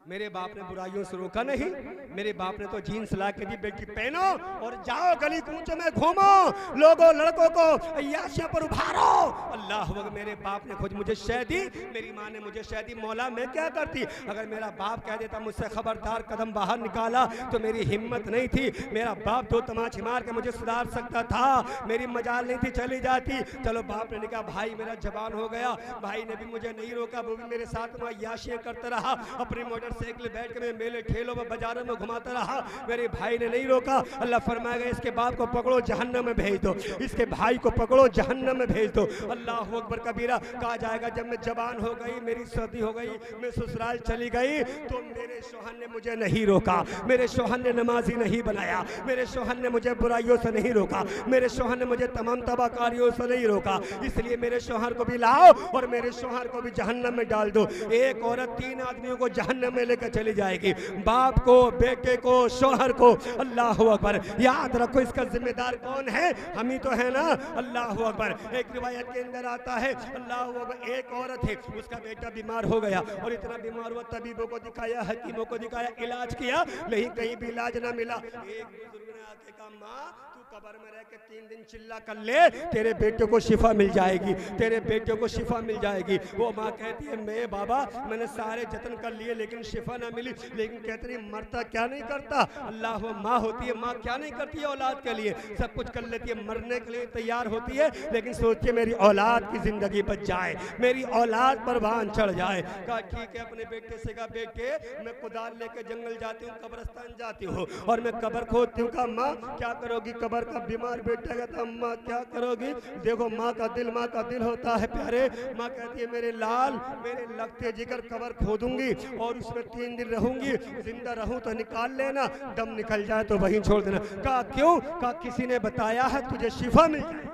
मेरे बाप ने बुराइयों से रोका नहीं, मेरे बाप ने तो जीन्स ला के दी, बेटी पहनो और जाओ गली कूचों में घूमो, लोगों लड़कों को अय्याशियों पर उभारो। अल्लाह अकबर, मेरे बाप ने खुद मुझे शह दी, मेरी माँ ने मुझे शह दी, मौला मैं क्या करती? अगर मेरा बाप कह देता मुझसे खबरदार, कदम बाहर निकाला, तो मेरी हिम्मत नहीं थी। मेरा बाप 2 तमाचे मार के मुझे सुधार सकता था, मेरी मजाल नहीं थी, चली जाती। चलो बाप ने कहा, भाई मेरा जवान हो गया, भाई ने भी मुझे नहीं रोका, वो भी मेरे साथ में अय्याशियां करता रहा, अपनी मोटरसाइकिल बैठ के मैं मेले ठेलों में बाजारों में घुमाता रहा, मेरे भाई ने नहीं रोका। अल्लाह फरमाएगा, इसके बाप को पकड़ो जहन्नम में भेज दो, इसके भाई को पकड़ो जहन्नम में भेज दो। अल्लाह अकबर कबीरा। कहा जाएगा जब मैं जवान हो गई, मेरी शादी हो गई, मैं ससुराल चली गई, तो मेरे शौहर ने मुझे नहीं रोका, मेरे शौहर ने नमाजी नहीं बनाया, मेरे शौहर ने मुझे बुराइयों से नहीं रोका, मेरे शौहर ने मुझे तमाम तबाकारियों से नहीं रोका, इसलिए मेरे शौहर को भी लाओ और मेरे शौहर को भी जहन्नम में डाल दो। एक औरत 3 आदमियों को जहन्नम में लेकर चली जाएगी, बाप को, बेटे को, शौहर को। अल्लाह अकबर। याद रखो इसका जिम्मेदार कौन है? हम ही तो है ना। अल्लाह अकबर। एक रिवायत के अंदर आता है, अल्लाह अकबर, एक औरत है, उसका बेटा बीमार हो गया और इतना बीमार हुआ, तबीबों को दिखाया, हकीमों को दिखाया, इलाज किया, लेकिन कहीं भी इलाज ना मिला। एक बुजुर्ग ने आके कहा, माँ तू कब्र में रह के 3 दिन चिल्ला कर ले, तेरे बेटे को शिफा मिल जाएगी, तेरे बेटे को शिफा मिल जाएगी। वो माँ कहती है, मैं बाबा मैंने सारे जतन कर लिए लेकिन शिफा ना मिली। लेकिन कहते नहीं, मरता क्या नहीं करता? अल्लाह वो माँ होती है, माँ क्या नहीं करती है औलाद के लिए? सब कुछ कर लेती है, मरने के लिए तैयार होती है, लेकिन सोचती है मेरी औलाद की जिंदगी बच जाए, मेरी औलाद पर वाहन चढ़ जाए। कहा ठीक है, अपने बेटे से कहा, बेटे मैं कुदाल लेके जंगल जाती हूँ, कब्रिस्तान जाती हूँ और मैं कब्र खोदती हूँ। कहा माँ क्या करोगी? कब्र का बीमार बेटा कहता, अम्मा क्या करोगी? देखो माँ का दिल होता है प्यारे। माँ कहती है, मेरे लाल, मेरे लगते जिगर कब्र खोदूंगी और उसमें 3 दिन रहूंगी, जिंदा रहूं तो निकाल लेना, दम निकल जाए तो वहीं छोड़ देना। कहा क्यों? कहा किसी ने बताया है तुझे शिफा मिल जाएगी,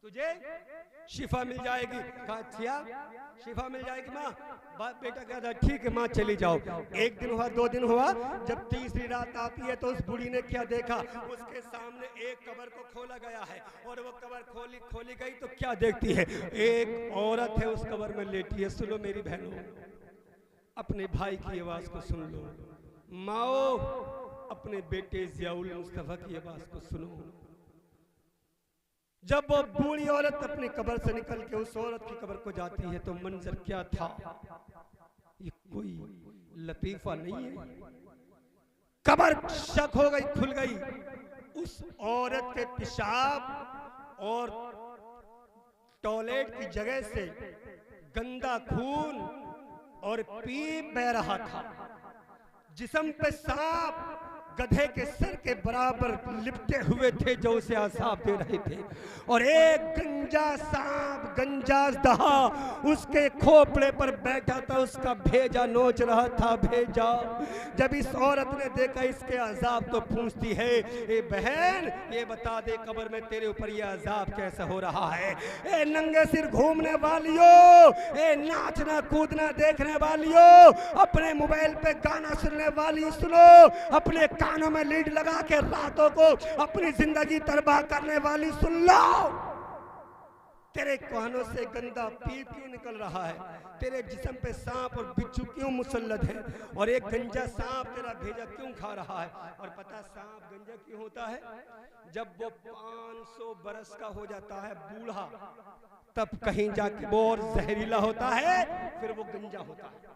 तुझे शिफा मिल जाएगी। कहा अच्छा शिफा मिल जाएगी माँ? बेटा कहता ठीक है माँ चली जाओ। 1 दिन हुआ, 2 दिन हुआ, जब तीसरी रात आती है तो उस बूढ़ी ने क्या देखा? उसके सामने एक कब्र को खोला गया है और वो कब्र खोली गई तो क्या देखती है? एक औरत है उस कब्र में लेटी है। सुनो मेरी बहनों, अपने भाई की आवाज को सुन लो, माओ अपने बेटे जियाउल मुस्तफा की आवाज को सुनो। जब वो बूढ़ी औरत अपनी कब्र से निकल के उस औरत की कब्र को जाती है तो मंजर क्या था? ये कोई लतीफा नहीं है। कब्र शक हो गई, खुल गई, उस औरत के पेशाब और टॉयलेट की जगह से गंदा खून और पीप बह रहा था। जिस्म पे सांप गधे के सर के बराबर लिपटे हुए थे जो उसे अज़ाब दे रहे थे। और एक गंजा सांप, गंजा दहा उसके खोपड़े पर बैठा था, उसका भेजा नोच रहा था, भेजा। जब इस औरत ने देखा इसके अज़ाब तो पूछती है, ए बहन ये बता दे कब्र में तेरे ऊपर ये अज़ाब कैसा हो रहा है? ए नंगे सिर घूमने वालियों, ए नाचना कूदना देखने वालियों, अपने मोबाइल पे गाना सुनने वाली सुनो, अपने कानों में लीड लगा के रातों को अपनी जिंदगी तबाह करने वाली सुन लो। तेरे कानों से गंदा पीप क्यों निकल रहा है? तेरे जिस्म पे सांप और बिच्छू क्यों मुसल्लत है? और एक गंजा सांप तेरा भेजा क्यों खा रहा है? और पता सांप गंजा क्यों होता है? जब वो 500 बरस का हो जाता है बूढ़ा, तब कहीं जाके वो और जहरीला होता है, फिर वो गंजा होता है।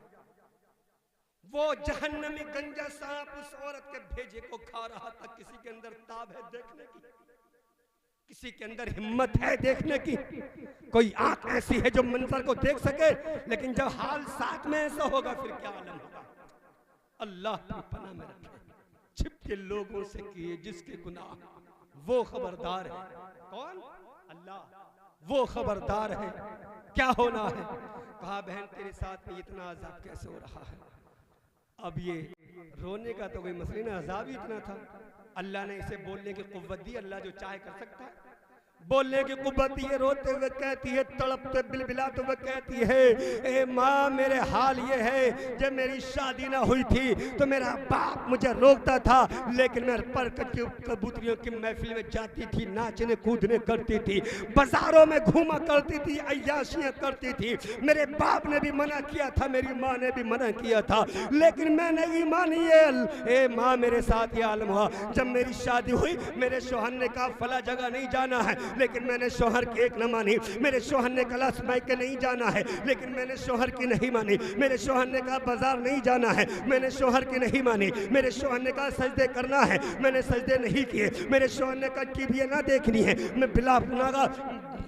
वो जहन्नमी गंजा सांप उस औरत के भेजे को खा रहा था। किसी के अंदर ताब है देखने की, किसी के अंदर हिम्मत है देखने की, कोई आंख ऐसी है जो मंजर को देख सके, लेकिन जब हाल साथ में ऐसा होगा फिर क्या आलम होगा? अल्लाह की पनाह में रखे। छिप के लोगों से किए जिसके गुनाह, वो खबरदार है। कौन? अल्लाह। वो खबरदार है क्या होना है। कहा बहन तेरे साथ में इतना अजाब कैसे हो रहा है? अब ये रोने का तो कोई मसला ना, अजाब ही इतना था। अल्लाह ने इसे बोलने की कुव्वत दी। अल्लाह जो चाहे कर सकता है, बोलने की कुव्वत दी है। रोते हुए कहती है, तड़पते बिलबिलाते हुए कहती है, ए माँ मेरे हाल ये है, जब मेरी शादी ना हुई थी तो मेरा बाप मुझे रोकता था, लेकिन मैं परकत की कबूतरियों की महफिल में जाती थी, नाचने कूदने करती थी, बाजारों में घूमा करती थी, अय्याशियाँ करती थी। मेरे बाप ने भी मना किया था, मेरी माँ ने भी मना किया था, लेकिन मैं नहीं मानी। ए माँ मेरे साथ ये आलम हुआ। जब मेरी शादी हुई मेरे शौहर ने कहा फला जगह नहीं जाना है, लेकिन मैंने शौहर की एक न मानी। मेरे शौहर ने कहा मायके के नहीं जाना है, लेकिन मैंने शौहर की नहीं मानी। मेरे शौहर ने कहा बाजार नहीं जाना है, मैंने शौहर की नहीं मानी। मेरे शौहर ने कहा सजदे करना है, मैंने सजदे नहीं किए। मेरे शौहर ने कहा टीवी ना देखनी है, मैं बिला अपना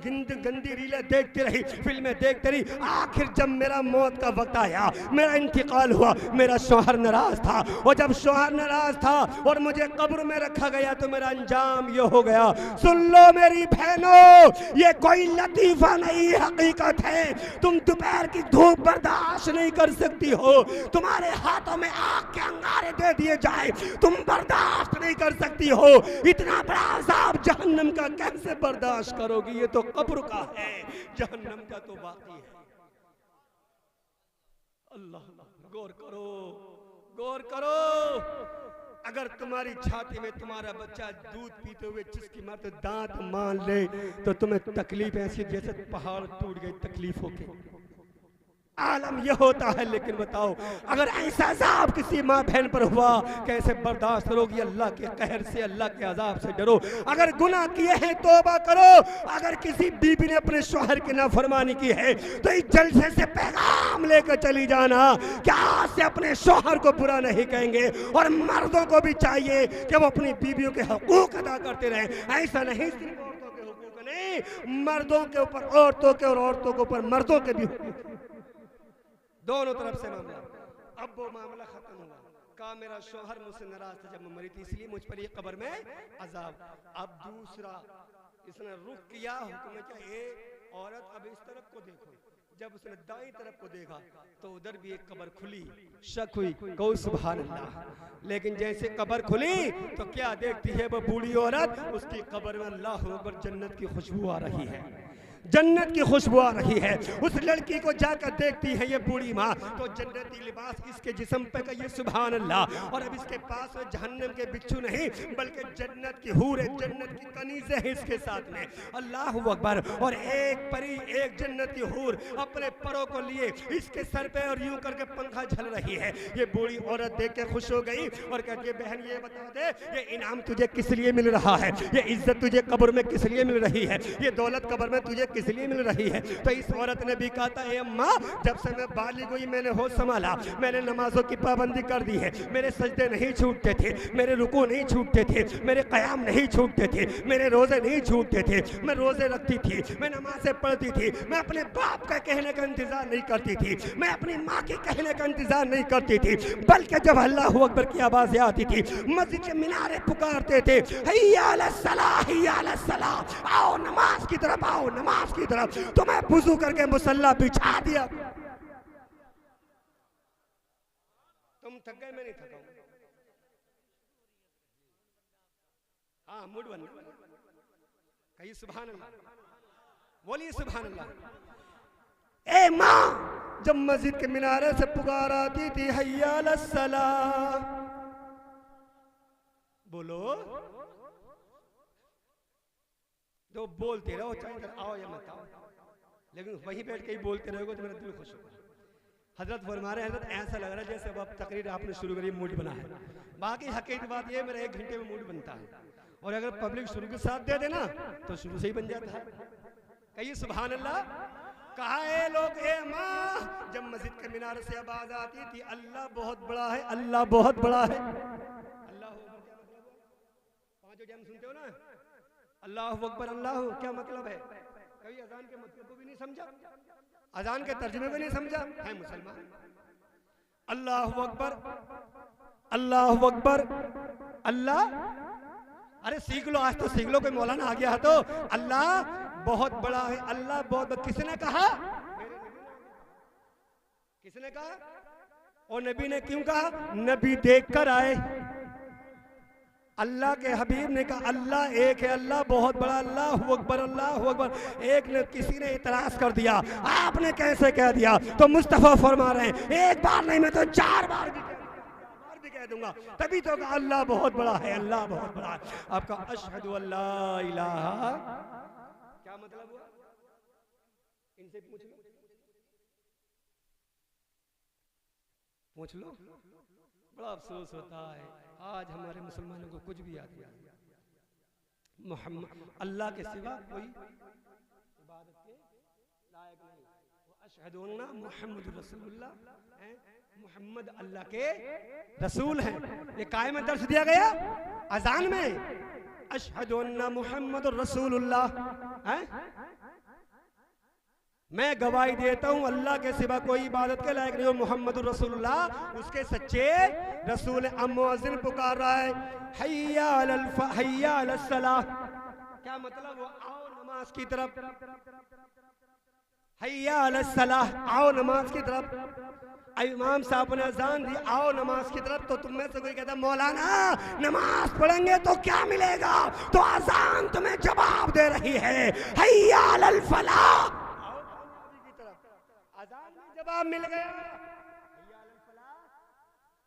गंदी रीलें देखती रही, फिल्में देखती रही। आखिर जब मेरा मौत का वक्त आया, मेरा इंतकाल हुआ, मेरा शौहर नाराज था। और जब शौहर नाराज था और मुझे कब्र में रखा गया तो मेरा अंजाम ये हो गया। सुन लो मेरी बहनों, ये कोई लतीफा नहीं, हकीकत है। तुम दोपहर की धूप बर्दाश्त नहीं कर सकती हो, तुम्हारे हाथों में आग के अंगारे दे दिए जाए, तुम बर्दाश्त नहीं कर सकती हो। इतना बड़ा अज़ाब जहन्नम का कैसे बर्दाश्त करोगी? ये तो कब्र का है, जहन्नम का तो बाकी है। अल्लाह गौर करो, गौर करो। अगर तुम्हारी छाती में तुम्हारा बच्चा दूध पीते हुए जिसकी माते दांत मान ले तो तुम्हें तकलीफ ऐसी जैसे पहाड़ टूट गई तकलीफ होगी। आलम यह होता है। लेकिन बताओ अगर ऐसा अज़ाब किसी माँ बहन पर हुआ कैसे बर्दाश्त करोगी? अल्लाह के कहर से, अल्लाह के अज़ाब से डरो। अगर गुनाह किए हैं तौबा करो। अगर किसी बीबी ने अपने शौहर की नाफरमानी की है तो इस जलसे से पैगाम लेकर चली जाना कि आज से अपने शौहर को बुरा नहीं कहेंगे। और मर्दों को भी चाहिए कि वो अपनी बीवियों के हकूक अदा करते रहें। ऐसा नहीं सिर्फ औरतों के हकूक नहीं, मर्दों के ऊपर औरतों के और औरतों के ऊपर मर्दों के भी, दोनों तरफ से मामला। अब वो मामला खत्म हुआ। कहा मेरा शौहर मुझसे नाराज था जब मैं मरी थी, इसलिए मुझ पर ये कब्र में अजाब। अब दूसरा इसने रुख किया हुक्म क्या, ए औरत अब इस तरफ को देखो। जब उसने दाई तरफ को देखा तो उधर भी एक कब्र खुली। शक हुई, कहो सुभान अल्लाह। लेकिन जैसे कब्र खुली तो क्या देखती है वो बूढ़ी औरत, उसकी कब्र में अल्लाह अकबर जन्नत की खुशबू आ रही है, जन्नत की खुशबू आ रही है। उस लड़की को जाकर देखती है ये बूढ़ी माँ तो जन्नती लिबास इसके जिस्म पे का, ये सुभान अल्लाह। और अब इसके पास जहन्नम के बिच्छू नहीं बल्कि जन्नत की हूर है, जन्नत की कनीज़ें हैं इसके साथ में। अल्लाह अकबर। और एक परी, एक जन्नती हूर अपने परों को लिए इसके सर पे और यूं करके पंखा झल रही है। ये बूढ़ी औरत देख के खुश हो गई और कहती है बहन ये बता दे ये इनाम तुझे किस लिए मिल रहा है, ये इज्जत तुझे कब्र में किस लिए मिल रही है, ये दौलत कब्र में तुझे किस लिए मिल रही है। तो इस औरत ने भी कहा था, ए अम्मा, जब से मैं बालिग हुई मैंने होश संभाला, मैंने नमाजों की पाबंदी कर दी है, मेरे सजदे नहीं छूटते थे, मेरे रुकू नहीं छूटते थे, मेरे क़याम नहीं छूटते थे, मेरे रोजे नहीं छूटते थे, मैं रोजे रखती थी, मैं नमाजें पढ़ती थी, मैं अपने बाप का कहने का इंतजार नहीं करती थी, मैं अपनी माँ के कहने का इंतजार नहीं करती थी, बल्कि जब अल्लाह अकबर की आवाज़ें आती थी मस्जिद के मीनारे पुकारते थे, हैया अलस सलाह, हैया अलस सलाह, आओ नमाज की तरफ, आओ नमाज की तरफ, तो मैं वुज़ू करके मुसल्ला बिछा दिया। तुम थक गए, मैं नहीं थका हूं। हाँ, मूड बन, कहिए सुभान अल्लाह, बोलिए सुभान अल्लाह। ए माँ, जब मस्जिद के मीनारे से पुकार आती थी, हैया अलस सलाह, बोलो, तो बोलते रहो, चाहे इधर आओ या मत आओ, लेकिन वहीं बैठ के ही बोलते रहोगे तो मेरा दिल खुश होगा। हजरत फरमा रहे, हजरत ऐसा लग रहा है जैसे अब तकरीर आपने शुरू करी, मूड बना है। बाकी हकीकत बात ये, मेरा 1 घंटे में मूड बनता है, और अगर पब्लिक शुरू के साथ दे देना तो शुरू से ही बन जाता है। कहिए सुभान अल्लाह। कहा ए लोग, ए माँ, जब मस्जिद के मीनार से आवाज आती थी, अल्लाह बहुत बड़ा है, अल्लाह बहुत बड़ा है, अल्लाह पांचों टाइम सुनते हो ना, अल्लाह अकबर, अल्लाह, क्या मतलब है? कभी अजान के मतलब को भी नहीं समझा, अजान के तर्जुमे को नहीं समझा, है मुसलमान। अल्लाह अकबर, अल्लाह अकबर, अल्लाह, अरे सीख लो, आज तो सीख लो, कोई मौलाना आ गया तो अल्लाह बहुत बड़ा है, अल्लाह बहुत, किसने कहा? किसने कहा? और नबी ने क्यों कहा? नबी देख कर आए, अल्लाह के हबीब ने कहा अल्लाह एक है, अल्लाह बहुत बड़ा, अल्लाह अकबर, अल्लाह अकबर। एक ने, किसी ने इतराज कर दिया, आपने कैसे कह दिया? तो मुस्तफा फरमा रहे हैं, एक बार नहीं मैं तो 4 बार भी कह दूंगा, तभी तो कहा अल्लाह बहुत बड़ा है, अल्लाह बहुत बड़ा है। आपका अशहदु अल्ला इलाहा क्या मतलब हुआ? इनसे पूछ लो, पूछ लो। बड़ा अफसोस होता है आज हमारे मुसलमानों को कुछ भी याद नहीं, मोहम्मद अल्लाह के सिवा कोई इबादत के लायक नहीं। अशहदु अन्ना मुहम्मद रसूलुल्लाह, मोहम्मद अल्लाह के रसूल हैं। ये काय में दर्ज दिया गया अजान में, अशहदु अन्ना मुहम्मद रसूलुल्लाह, मैं गवाही देता हूँ अल्लाह के सिवा कोई इबादत के लायक नहीं हो, मोहम्मद रसूलुल्लाह उसके सच्चे रसूल। अब मुअज्जिन पुकार रहा है, हैया अलस सलाह, क्या मतलब? वो आओ नमाज की तरफ, हैया अलस सलाह, आओ नमाज की तरफ। इमाम साहब ने अजान दी, आओ नमाज की तरफ, तो तुम में से कोई कहता मौलाना नमाज पढ़ेंगे तो क्या मिलेगा? तो अजान तुम्हें जवाब दे रही है, हैया अलल फलाह, अजान में जवाब मिल गया,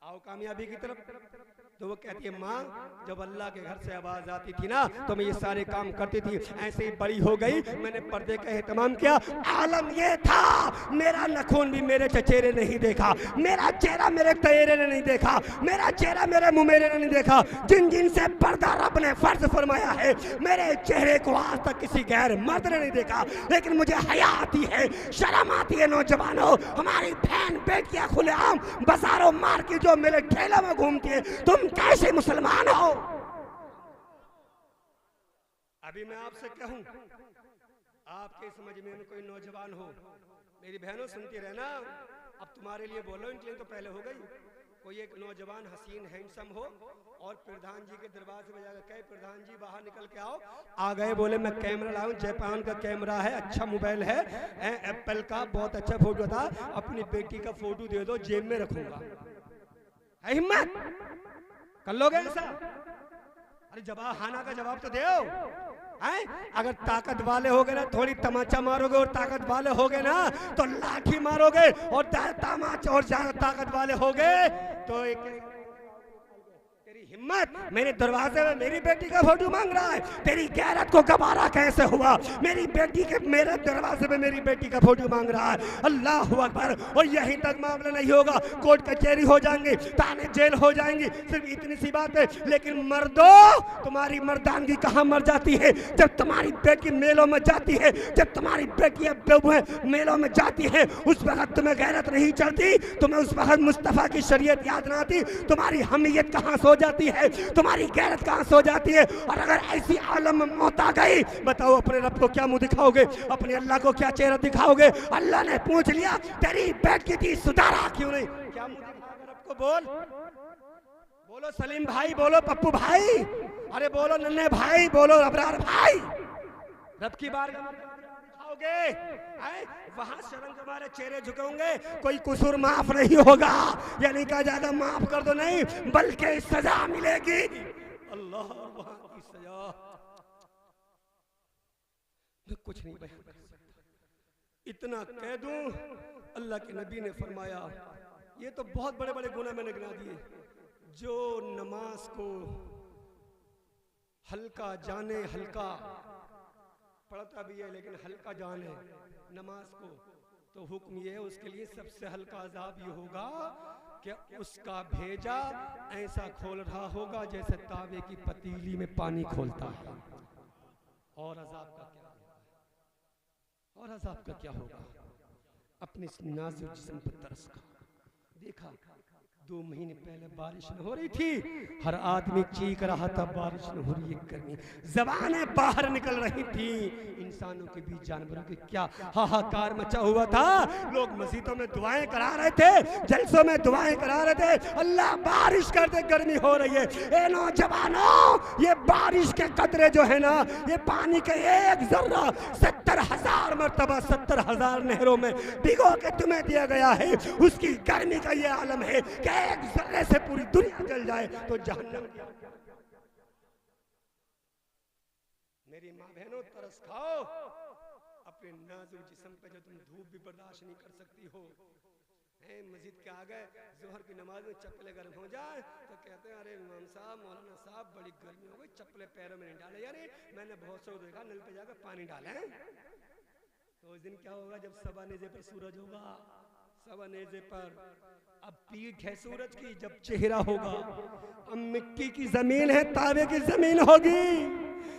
आओ कामयाबी की तरफ। तो वो कहती है माँ, जब अल्लाह के घर से आवाज आती थी ना तो मैं ये सारे काम करती थी, ऐसे ही बड़ी हो गई, मैंने पर्दे का एहतमाम किया। आलम ये था, मेरा नखून भी मेरे चचेरे नहीं देखा, मेरा चेहरा मेरे तयरे ने नहीं देखा, मेरा चेहरा मेरे मुमेरे ने नहीं देखा। जिन जिन से पर्दा रब ने फर्ज फरमाया है, मेरे चेहरे को आज तक किसी गैर मर्द ने नहीं देखा। लेकिन मुझे हया आती है, शर्म आती है। नौजवानों, हमारी बहन बेटियां खुलेआम बाजारों मार्केट जो मेरे ठेला में घूमती है, तुम कैसे मुसलमान हो? अभी मैं आपसे कहूं, आपके समझ में कोई नौजवान हो, मेरी बहनों सुनती रहना, अब तुम्हारे लिए बोलो, इनके लिए तो पहले हो गई। कोई एक नौजवान हसीन हैंडसम हो और प्रधान जी के दरवाजे में जाकर कहे प्रधान जी बाहर निकल के आओ, आ गए, बोले मैं कैमरा लाऊं, जापान का कैमरा है, अच्छा मोबाइल है, एप्पल का बहुत अच्छा फोटो था, अपनी बेटी का फोटो दे दो, जेब में रखूंगा। हिम्मत कर लोगे ऐसा? अरे जवाब, हाना का जवाब तो दो। अगर ताकत वाले हो गए ना, थोड़ी तमाचा मारोगे, और ताकत वाले हो गए ना तो लाठी मारोगे, और तमाचा और ज्यादा ताकत वाले हो गए तो एक मत, मेरे दरवाजे में मेरी बेटी का फोटो मांग रहा है, तेरी गैरत को गवारा कैसे हुआ? मेरी बेटी के मेरे दरवाजे में मेरी बेटी का फोटो मांग रहा है। अल्लाह अकबर। और यहीं तक मामला नहीं होगा, कोर्ट कचहरी हो जाएंगे, ताने जेल हो जाएंगी, सिर्फ इतनी सी बात है। लेकिन मर्दों, तुम्हारी मर्दानगी कहाँ मर जाती है? जब तुम्हारी बेटी मेलों में जाती है, जब तुम्हारी बेटियां मेलों में जाती है, उस वक्त तुम्हें गैरत नहीं चलती, तुम्हें उस वक्त मुस्तफा की शरीयत याद ना आती, तुम्हारी हमीयत कहाँ सो जाती है, तुम्हारी गैरत कहाँ सो जाती है? और अगर ऐसी आलम में मौत आ गई, बताओ अपने रब को क्या मुंह दिखाओगे, अपने अल्लाह को क्या चेहरा दिखाओगे? अल्लाह ने पूछ लिया तेरी बेटी थी, सुधारा क्यों नहीं? क्या मुंह दिखाओगे रब को? बोलो सलीम भाई, बोलो पप्पू भाई, अरे बोलो नन्हे भाई, बोलो अबरार भाई, रब की बारगाह में वहां शर्म के मारे चेहरे झुकेंगे, कोई कसूर माफ नहीं होगा। यानी कहा ज्यादा माफ कर दो नहीं, बल्कि सजा मिलेगी। अल्लाह, वहां की सजा मैं कुछ नहीं बयान कर सकता, इतना कह दूं, अल्लाह के नबी ने फरमाया, ये तो बहुत बड़े बड़े गुनाह मैंने गिना दिए। जो नमाज को हल्का जाने, हल्का पढ़ता भी है लेकिन हल्का जाने नमाज को, तो हुक्म ये है उसके लिए सबसे हल्का अजाब ये होगा कि उसका भेजा ऐसा खोल रहा होगा जैसे तावे की पतीली में पानी खोलता है। और अजाब का क्या होगा? और अजाब का क्या होगा? अपने इस नाज़ुक जिस्म पर तरस खा। देखा 2 महीने पहले बारिश न हो रही थी, हर आदमी चीख रहा था बारिश न हो रही है, गर्मी, ज़बानें बाहर निकल रही थी, इंसानों के बीच जानवरों के क्या हाहाकार मचा हुआ था। लोग मस्जिदों में दुआएं करा रहे थे, जलसों में दुआएं करा रहे थे, अल्लाह बारिश कर दे, गर्मी हो रही है। ए नौजवानों, ये बारिश के कतरे जो है ना, ये पानी के एक जर्रा 70,000 मरतबा 70,000 नहरों में भिगो के तुम्हें दिया गया है। उसकी गर्मी का ये आलम है कि एक जर्रे से पूरी दुनिया जल जाए तो जहन्नम। मेरी माँ बहनों, तरस खाओ अपने नाजुक जिस्म पे, जो तुम धूप भी बर्दाश्त नहीं कर सकती हो। मस्जिद के आ गए, जोहर की नमाज में चप्पलें गर्म हो जाए तो कहते हैं अरे इमाम साहब, मौलाना साहब, बड़ी गर्मी हो गई, चप्पलें पैरों में नहीं डाले। यानी मैंने बहुत से देखा नल पे जाकर पानी डाले, तो उस दिन क्या होगा जब सवा नेज़े पर सूरज होगा, सवा नेज़े पर, अब पीठ है सूरज की, जब चेहरा होगा, अब मिट्टी की जमीन है, तावे की जमीन होगी,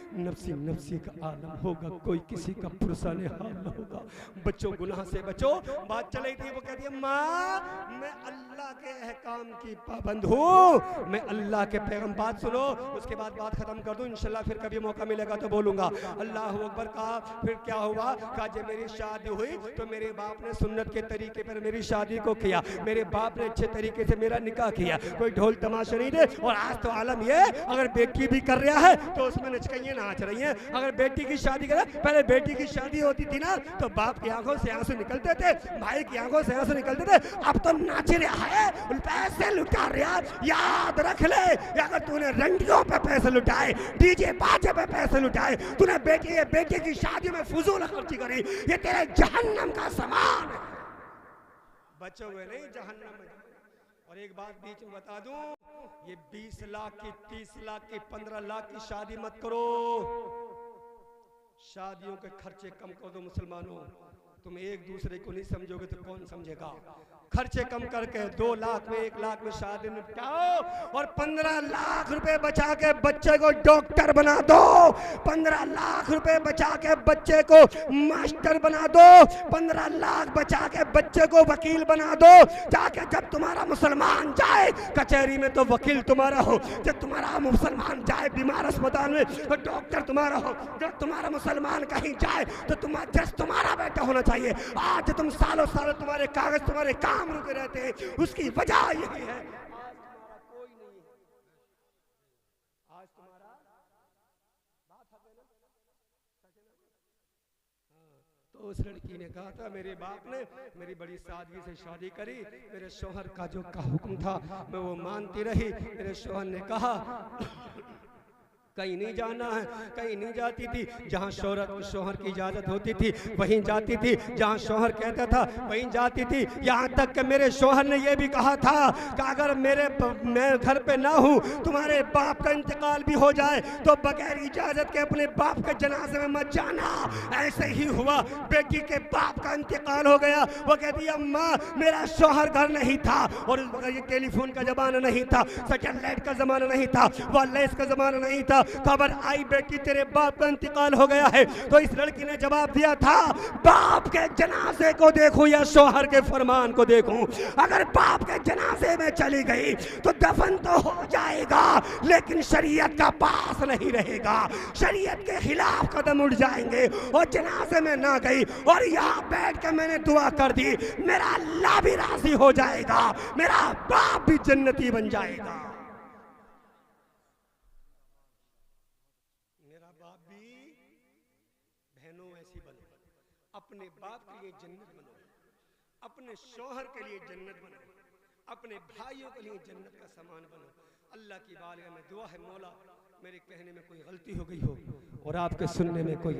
नफ्सी नफ्सी का आलम होगा, कोई किसी का पुरसाने हाल न होगा। बच्चों गुनाह से बचो। बात चल रही थी, वो कहती है माँ मैं अल्लाह के अहकाम की पाबंद हूँ, मैं अल्लाह के पैगम। बात सुनो, उसके बाद बात खत्म कर दूं इंशाल्लाह, फिर कभी मौका मिलेगा तो बोलूंगा। अल्लाह अकबर कहा, फिर क्या हुआ? कहा जब मेरी शादी हुई तो मेरे बाप ने सुन्नत के तरीके पर मेरी शादी को किया, मेरे बाप ने अच्छे तरीके से मेरा निकाह किया, कोई ढोल तमाशा नहीं दे। और आज तो आलम ये, अगर बेटी भी कर रहा है तो उसमें नचकइयां नाच रही हैं। अगर बेटी की शादी करे, पहले बेटी की शादी होती थी ना तो बाप की आंखों से आंसू निकलते थे, भाई की आंखों से आंसू निकलते थे। अब तो नाच रहा है, पैसे लुटा रहा। याद रख ले, अगर तूने रंडियों पे पैसे लुटाए, डीजे बाजे पे पैसे लुटाए, तूने बेटी की शादी में फुजूल खर्ची करी, ये तेरे जहन्नम का सामान है। बचे हुए नहीं जहन्नम में। और एक बात बीच में बता दूं, ये 20 लाख की, 30 लाख की, 15 लाख की शादी मत करो। शादियों के खर्चे कम कर दो मुसलमानों। तुम एक दूसरे को नहीं समझोगे तो कौन समझेगा? खर्चे कम करके 2 लाख में, 1 लाख में शादी निपटाओ और 15 लाख रुपए बचा के बच्चे को डॉक्टर बना दो, 15 लाख रुपए बचा के बच्चे को मास्टर बना दो, 15 लाख बचा के बच्चे को वकील बना दो, जाके जब तुम्हारा मुसलमान जाए कचहरी में तो वकील तुम्हारा हो, जब तुम्हारा मुसलमान जाए बीमार अस्पताल में तो डॉक्टर तुम्हारा हो, जब तुम्हारा मुसलमान कहीं जाए तो तुम्हारा बेटा होना चाहिए। आज तुम सालों सालों तुम्हारे कागज, तुम्हारे काम रुके रहते हैं, उसकी वजह यही है आज कोई नहीं है। आज तुम्हारा बात है ना, तो उस लड़की ने कहा था मेरे बाप ने मेरी बड़ी सादगी से शादी करी, मेरे शौहर का जो हुक्म था मैं वो मानती रही। मेरे शौहर ने कहा कहीं नहीं जाना है, कहीं नहीं जाती थी। जहाँ शोहर की इजाज़त होती थी वहीं जाती थी, जहाँ शोहर कहता था वहीं जाती थी। यहाँ तक कि मेरे शोहर ने यह भी कहा था कि अगर मैं घर पे ना हूँ, तुम्हारे बाप का इंतकाल भी हो जाए तो बगैर इजाज़त के अपने बाप के जनाजे में मत जाना। ऐसे ही हुआ, बेटी के बाप का इंतकाल हो गया। वो कहती अम्मा मेरा शोहर घर नहीं था, और ये टेलीफोन का ज़माना नहीं था, सैटेलाइट का ज़माना नहीं था, वायरलेस का ज़माना नहीं था। खबर आई बेटी तेरे बाप का इंतकाल हो गया है। तो इस लड़की ने जवाब दिया था बाप के जनाजे को देखूं या शोहर के फरमान को देखूं? अगर बाप के जनाजे में चली गई तो दफन तो हो जाएगा, लेकिन शरीयत का पास नहीं रहेगा, शरीयत के खिलाफ कदम उठ जाएंगे। और जनाजे में ना गई और यहाँ बैठ के मैंने दुआ कर दी, मेरा अल्लाह भी राजी हो जाएगा, मेरा बाप भी जन्नती बन जाएगा। अपने बाप के लिए जन्नत बनो, अपने शौहर के लिए जन्नत बनो, अपने भाइयों के लिए जन्नत का सामान बनो। अल्लाह की बारगाह में दुआ है, मौला मेरे कहने में कोई गलती हो गई हो और आपके सुनने में कोई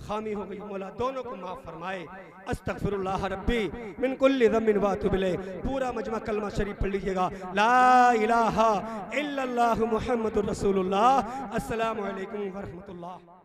खामी हो गई, मौला दोनों को माफ फरमाए। अस्तगफिरुल्लाह रब्बी मिन कुल्लि ज़म्बिन व अतूबु इलैह। पूरा मजमा कलमा शरीफ पढ़ लीजिएगा, ला इलाहा इल्लल्लाहु मुहम्मदुर रसूलुल्लाह। अस्सलामु अलैकुम व रहमतुल्लाह।